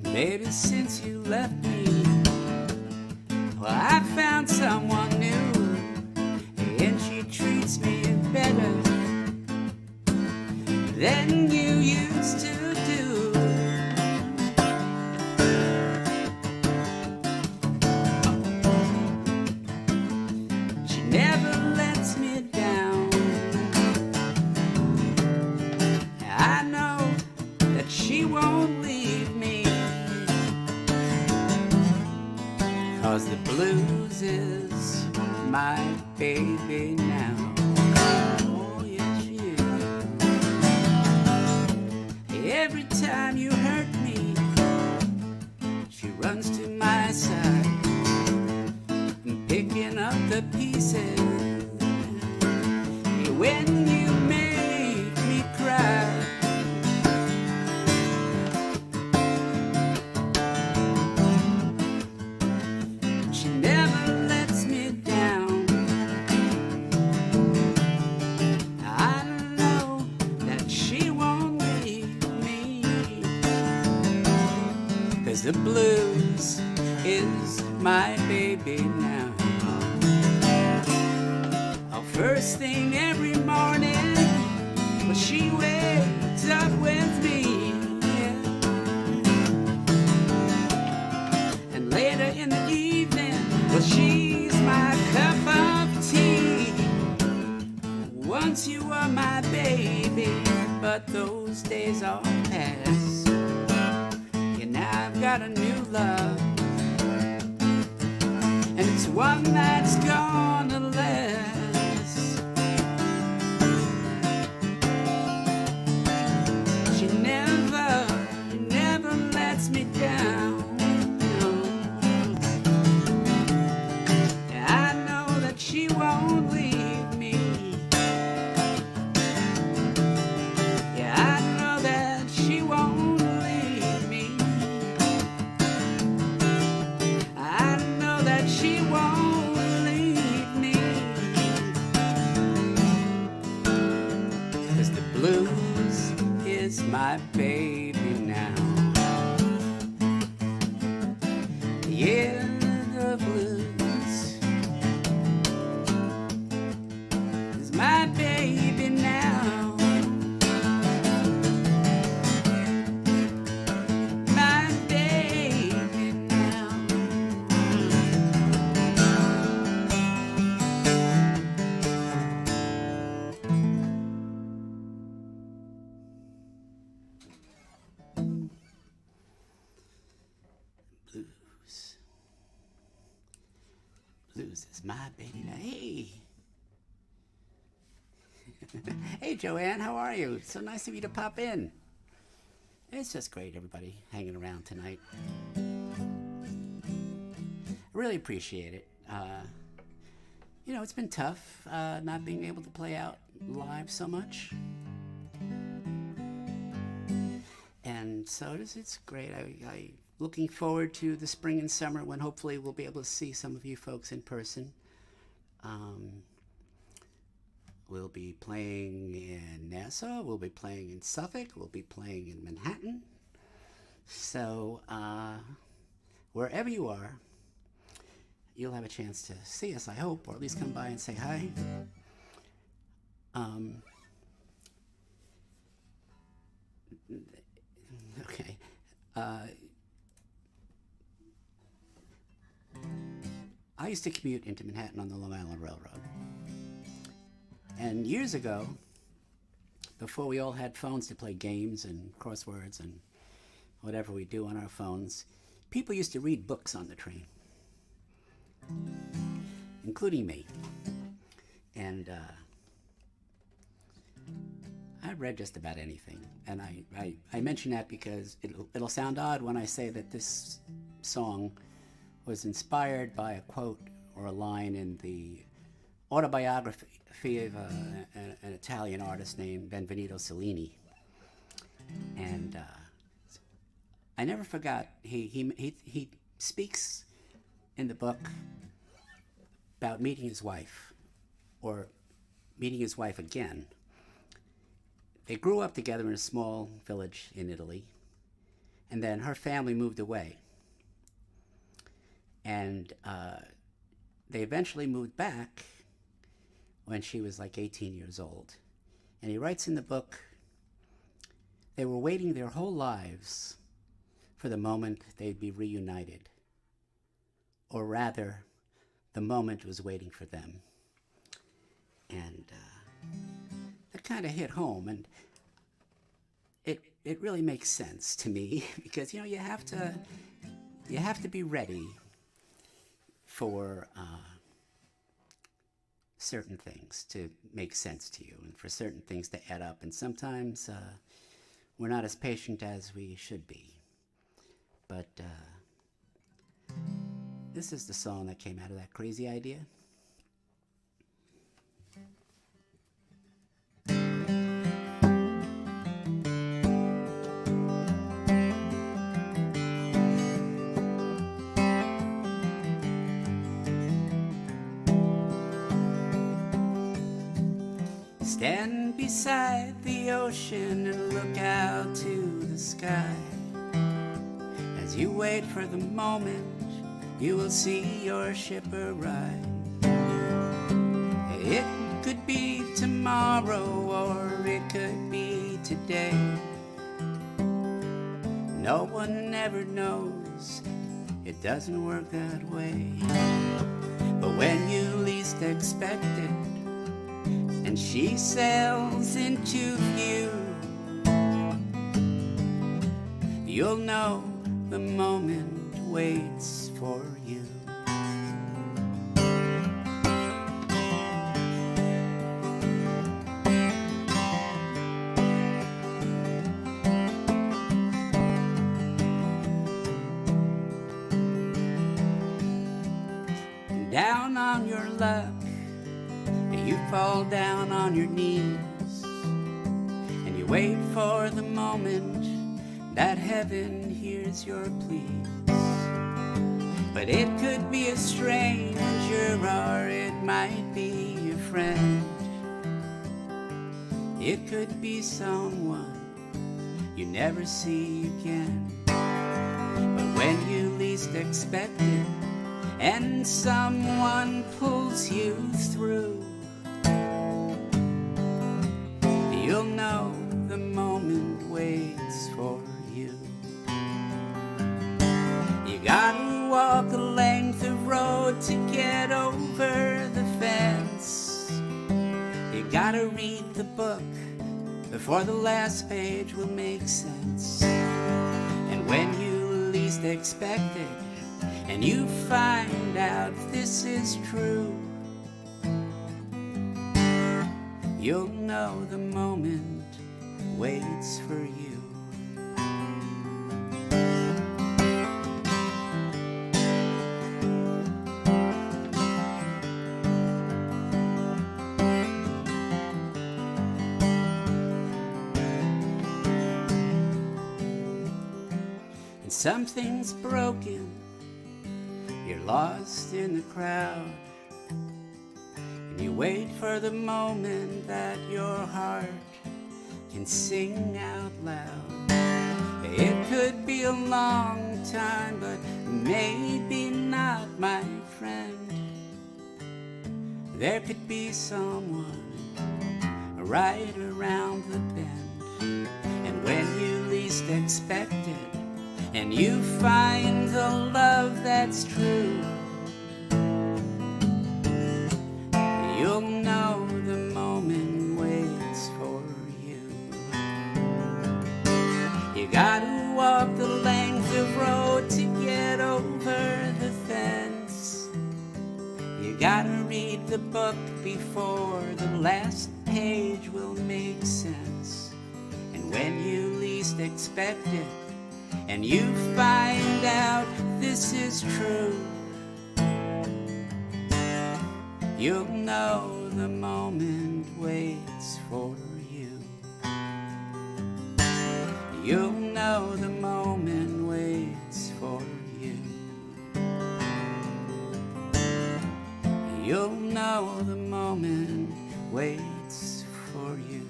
Baby, since you left me, well, I found someone new, and she treats me better than you used to do. She never lets me down. I know that she won't leave me, 'cause the blues is my baby now. Oh, yes, she is. Every time you hurt me, she runs to my side, picking up the pieces. When you make me cry, she never lets me down. I know that she won't leave me, 'cause the blues is my baby now. Oh, first thing every morning, well, she wakes up with me, yeah. And later in the evening, well, she's my cup of tea. Once you were my baby, but those days all past. And now I've got a new love, and it's one that's gonna last. She never lets me down. I know that she won't leave me. Yeah, I know that she won't leave me. I know that she won't leave me, 'cause the blues is my baby now. Yeah. Blues is my baby. Hey. Hey, Joanne, how are you? So nice of you to pop in. It's just great, everybody hanging around tonight. I really appreciate it. It's been tough not being able to play out live so much. And so it's great. I looking forward to the spring and summer when hopefully we'll be able to see some of you folks in person. We'll be playing in Nassau, we'll be playing in Suffolk, we'll be playing in Manhattan. So wherever you are, you'll have a chance to see us, I hope, or at least come by and say hi. Okay. I used to commute into Manhattan on the Long Island Railroad. And years ago, before we all had phones to play games and crosswords and whatever we do on our phones, people used to read books on the train, including me. And I read just about anything. And I mention that because it'll sound odd when I say that this song was inspired by a quote or a line in the autobiography of an Italian artist named Benvenuto Cellini. And I never forgot, he speaks in the book about meeting his wife, or meeting his wife again. They grew up together in a small village in Italy, and then her family moved away. And they eventually moved back when she was like 18 years old. And he writes in the book, they were waiting their whole lives for the moment they'd be reunited. Or rather, the moment was waiting for them. And that kind of hit home. And it really makes sense to me because, you have to be ready for certain things to make sense to you and for certain things to add up. And sometimes we're not as patient as we should be. But this is the song that came out of that crazy idea. Stand beside the ocean and look out to the sky. As you wait for the moment, you will see your ship arrive. It could be tomorrow or it could be today. No one ever knows, it doesn't work that way. But when you least expect it, and she sails into view, you'll know the moment waits for you. Down on your luck, you fall down on your knees, and you wait for the moment that heaven hears your pleas. But it could be a stranger, or it might be a friend. It could be someone you never see again. But when you least expect it, and someone pulls you through, you'll know the moment waits for you. You gotta walk a length of road to get over the fence. You gotta read the book before the last page will make sense. And when you least expect it, and you find out this is true, you'll know the moment waits for you. And something's broken, you're lost in the crowd, and you wait for the moment that your heart can sing out loud. It could be a long time, but maybe not, my friend. There could be someone right around the bend, and when you least expect it, and you find the love that's true, you'll know the moment waits for you. You gotta walk the length of road to get over the fence. You gotta read the book before the last page will make sense. And when you least expect it, and you find out this is true, you'll know the moment waits for you. You'll know the moment waits for you. You'll know the moment waits for you.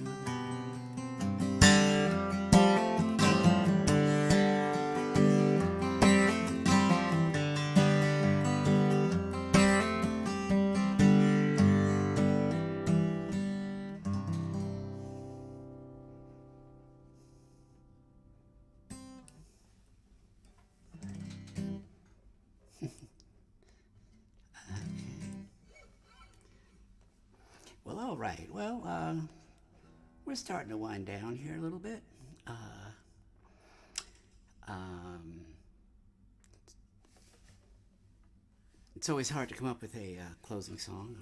Well, all right. Well, we're starting to wind down here a little bit. It's always hard to come up with a closing song,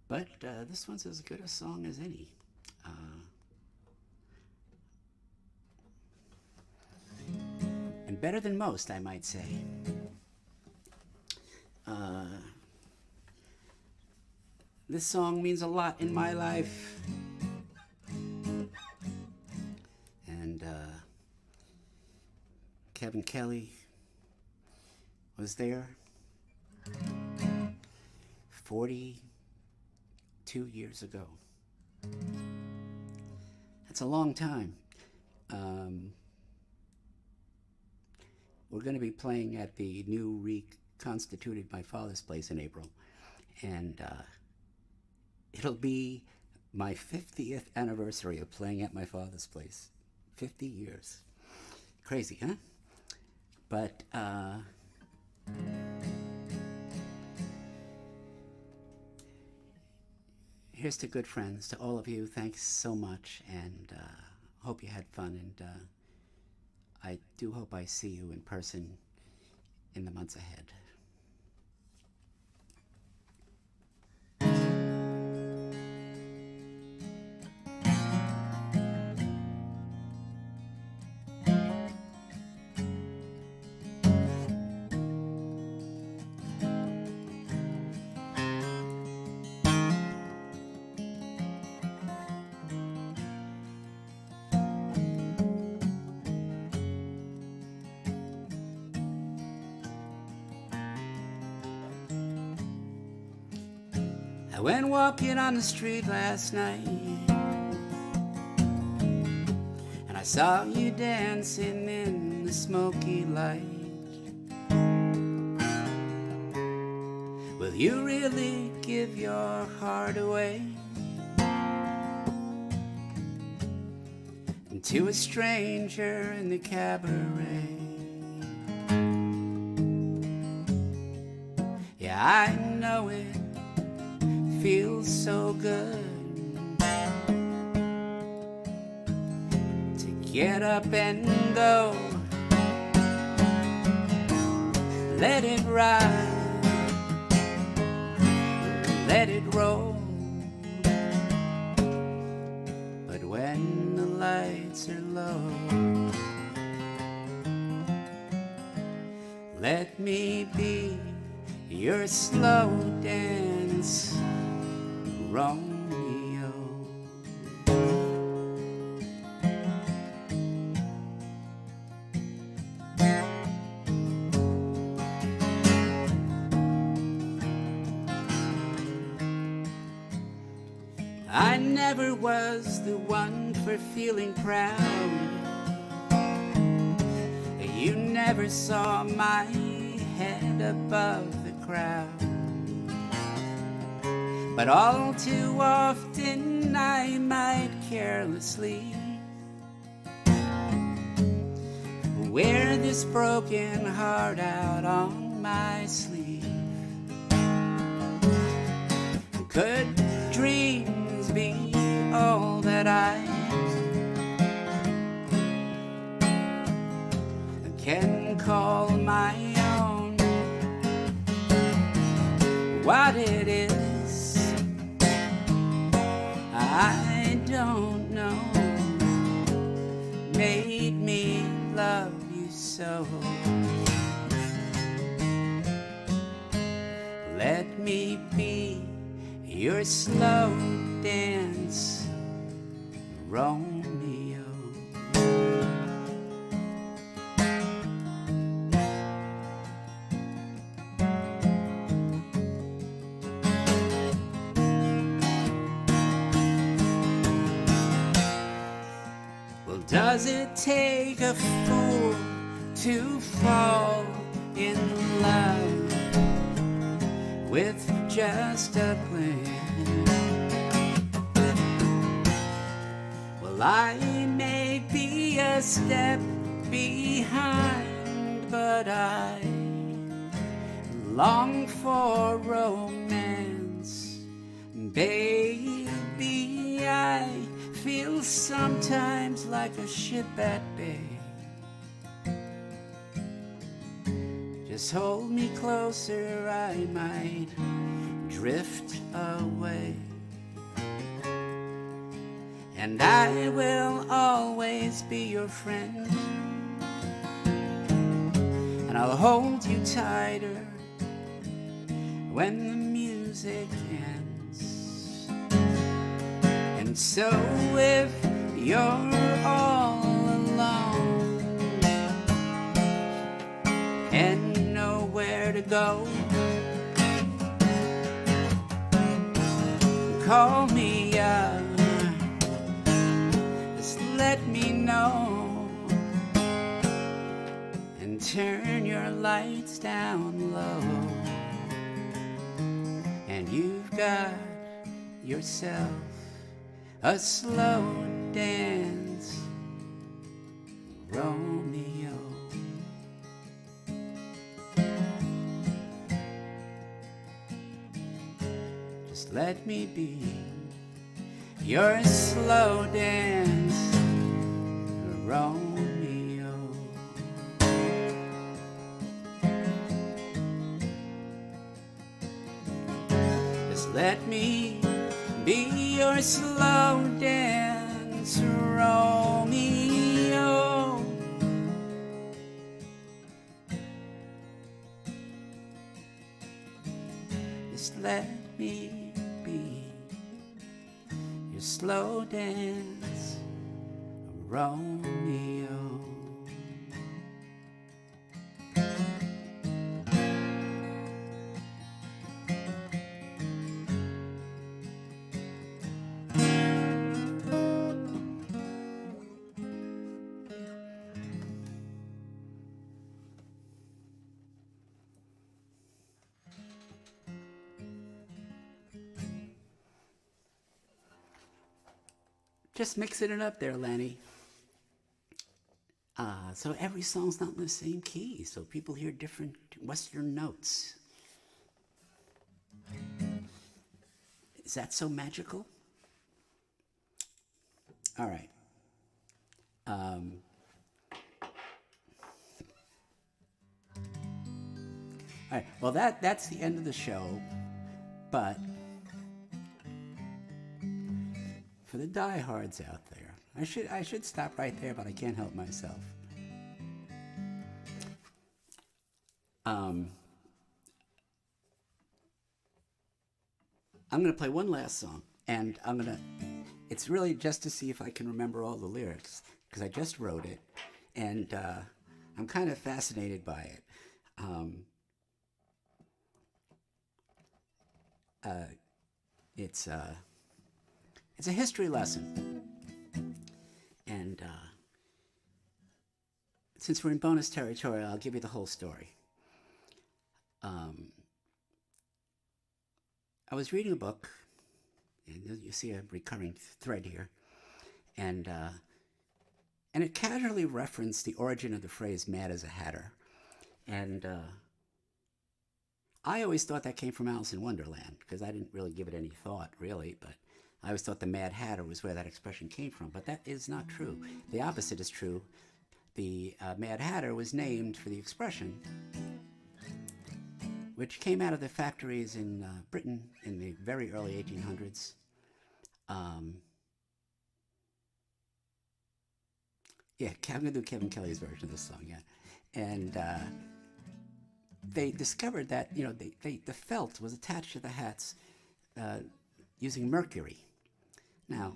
but this one's as good a song as any. And better than most, I might say. This song means a lot in my life. And Kevin Kelly was there 42 years ago. That's a long time. We're going to be playing at the new reconstituted My Father's Place in April, and it'll be my 50th anniversary of playing at My Father's Place. 50 years. Crazy, huh? But here's to good friends, to all of you. Thanks so much, and hope you had fun, and I do hope I see you in person in the months ahead. I went walking on the street last night, and I saw you dancing in the smoky light. Will you really give your heart away to a stranger in the cabaret? Yeah, I know it feels so good Get up and go. Let it ride. Let it roll. But when the lights are low, let me be your slow dance, Romeo. I never was the one for feeling proud. You never saw my head above the crowd. But all too often I might carelessly wear this broken heart out on my sleeve. Could dreams be all that I can call my own? What it is, I don't know, made me love you so. Let me be your slow dance, Romeo. Well, does it take a fool to fall in love with just a glance? Well, I may be a step behind, but I long for romance. Baby, I feel sometimes like a ship at bay. Just hold me closer, I might drift away. And I will always be your friend, and I'll hold you tighter when the music ends. And so if you're all alone and nowhere to go, call me up, just let me know, and turn your lights down low, and you've got yourself a slow dance, Romeo. Just let me be your slow dance, Romeo. Just let me be your slow dance, Romeo. Just let me be your slow dance, Romeo. Just mixing it up there, Lanny. So every song's not in the same key, so people hear different Western notes. Is that so magical? All right. Um, all right, well, that's the end of the show, but for the diehards out there, I should stop right there, but I can't help myself. I'm going to play one last song, and it's really just to see if I can remember all the lyrics, because I just wrote it, and I'm kind of fascinated by it. It's a history lesson, and since we're in bonus territory, I'll give you the whole story. I was reading a book, and you see a recurring thread here, and it casually referenced the origin of the phrase "mad as a hatter," and I always thought that came from Alice in Wonderland, because I didn't really give it any thought, really, but I always thought the Mad Hatter was where that expression came from, but that is not true. The opposite is true. The Mad Hatter was named for the expression, which came out of the factories in Britain in the very early 1800s. Yeah, I'm going to do Kevin Kelly's version of this song, yeah. And they discovered that, the felt was attached to the hats using mercury. Now,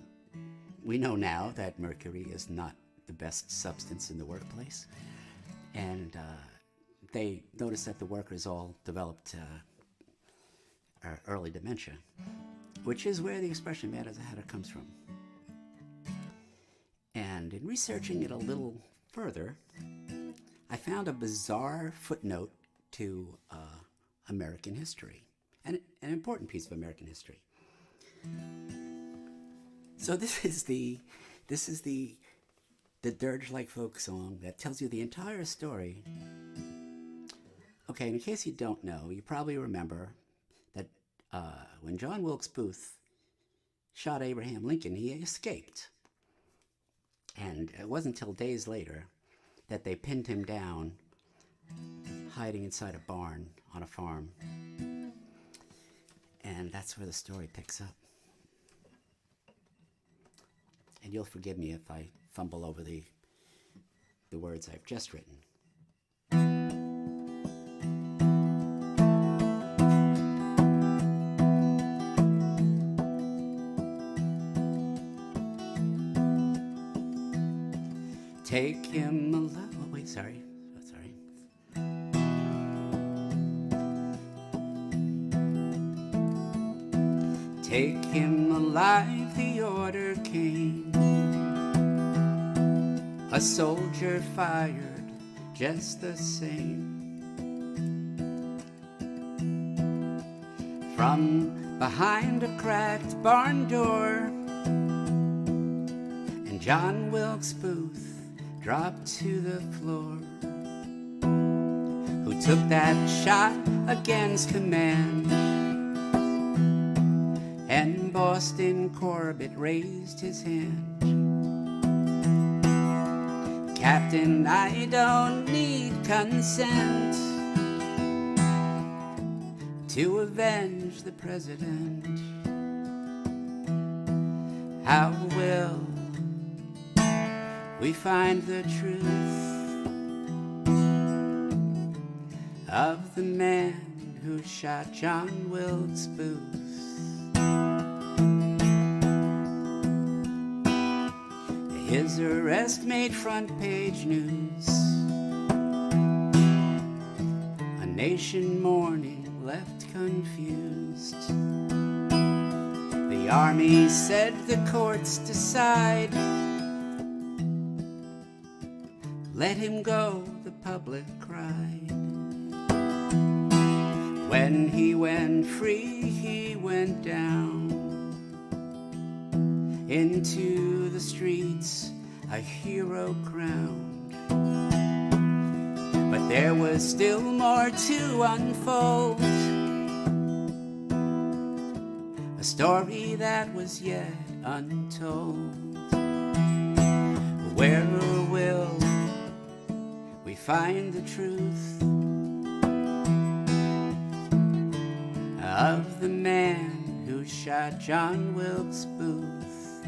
we know now that mercury is not the best substance in the workplace. And they noticed that the workers all developed early dementia, which is where the expression "mad as a hatter" comes from. And in researching it a little further, I found a bizarre footnote to American history, and an important piece of American history. So this is the Dirge Like Folk song that tells you the entire story. Okay, in case you don't know, you probably remember that when John Wilkes Booth shot Abraham Lincoln, he escaped. And it wasn't until days later that they pinned him down, hiding inside a barn on a farm. And that's where the story picks up. And you'll forgive me if I fumble over the words I've just written. Take him alive. Oh, wait, sorry. Take him alive, the order came. A soldier fired just the same. From behind a cracked barn door, and John Wilkes Booth dropped to the floor. Who took that shot against command? And Boston Corbett raised his hand. Captain, I don't need consent to avenge the president. How will we find the truth of the man who shot John Wilkes Booth? His arrest made front page news. A nation mourning, left confused. The army said the courts decide. Let him go, the public cried. When he went free, he went down into the streets, a hero crowned. But there was still more to unfold, a story that was yet untold. Where will we find the truth of the man who shot John Wilkes Booth?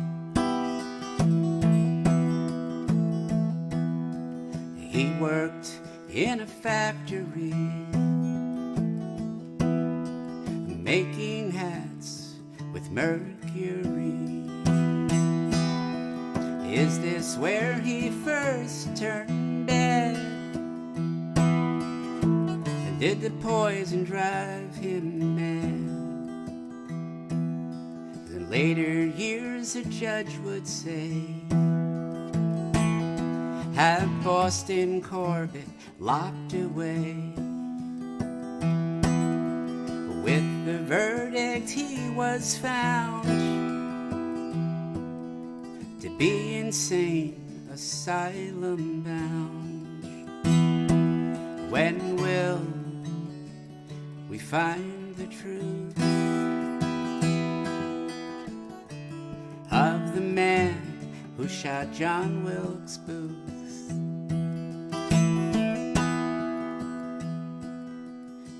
He worked in a factory making hats with mercury. Is this where he first turned bad? And did the poison drive him mad? In later years a judge would say, have Boston Corbett locked away. With the verdict he was found to be insane, asylum bound. When will we find the truth of the man who shot John Wilkes Booth?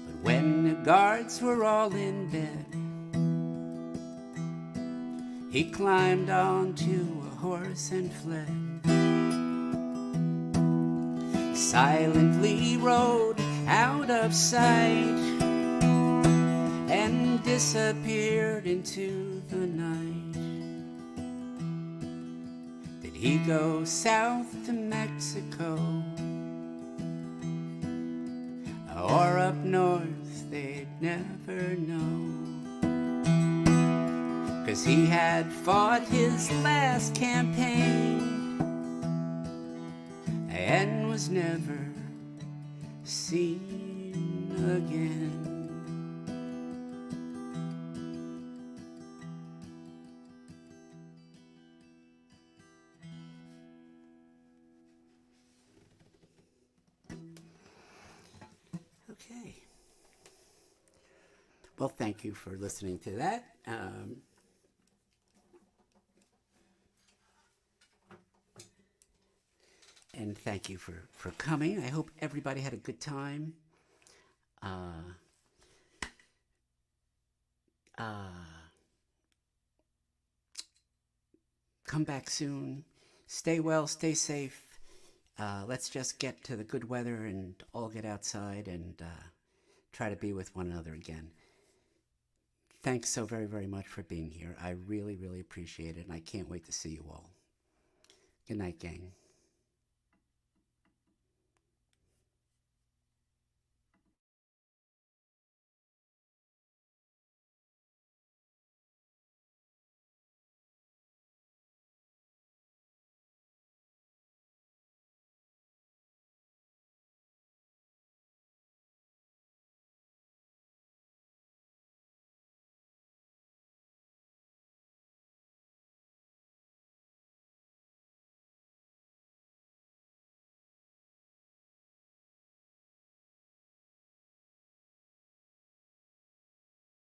But when the guards were all in bed, he climbed onto a horse and fled. Silently rode out of sight and disappeared into the night. Did he go south to Mexico or up north? They'd never know. 'Cause he had fought his last campaign and was never seen again. Okay. Well, thank you for listening to that. And thank you for coming. I hope everybody had a good time. Come back soon. Stay well, stay safe. Let's just get to the good weather and all get outside and try to be with one another again. Thanks so very, very much for being here. I really, really appreciate it, and I can't wait to see you all. Good night, gang.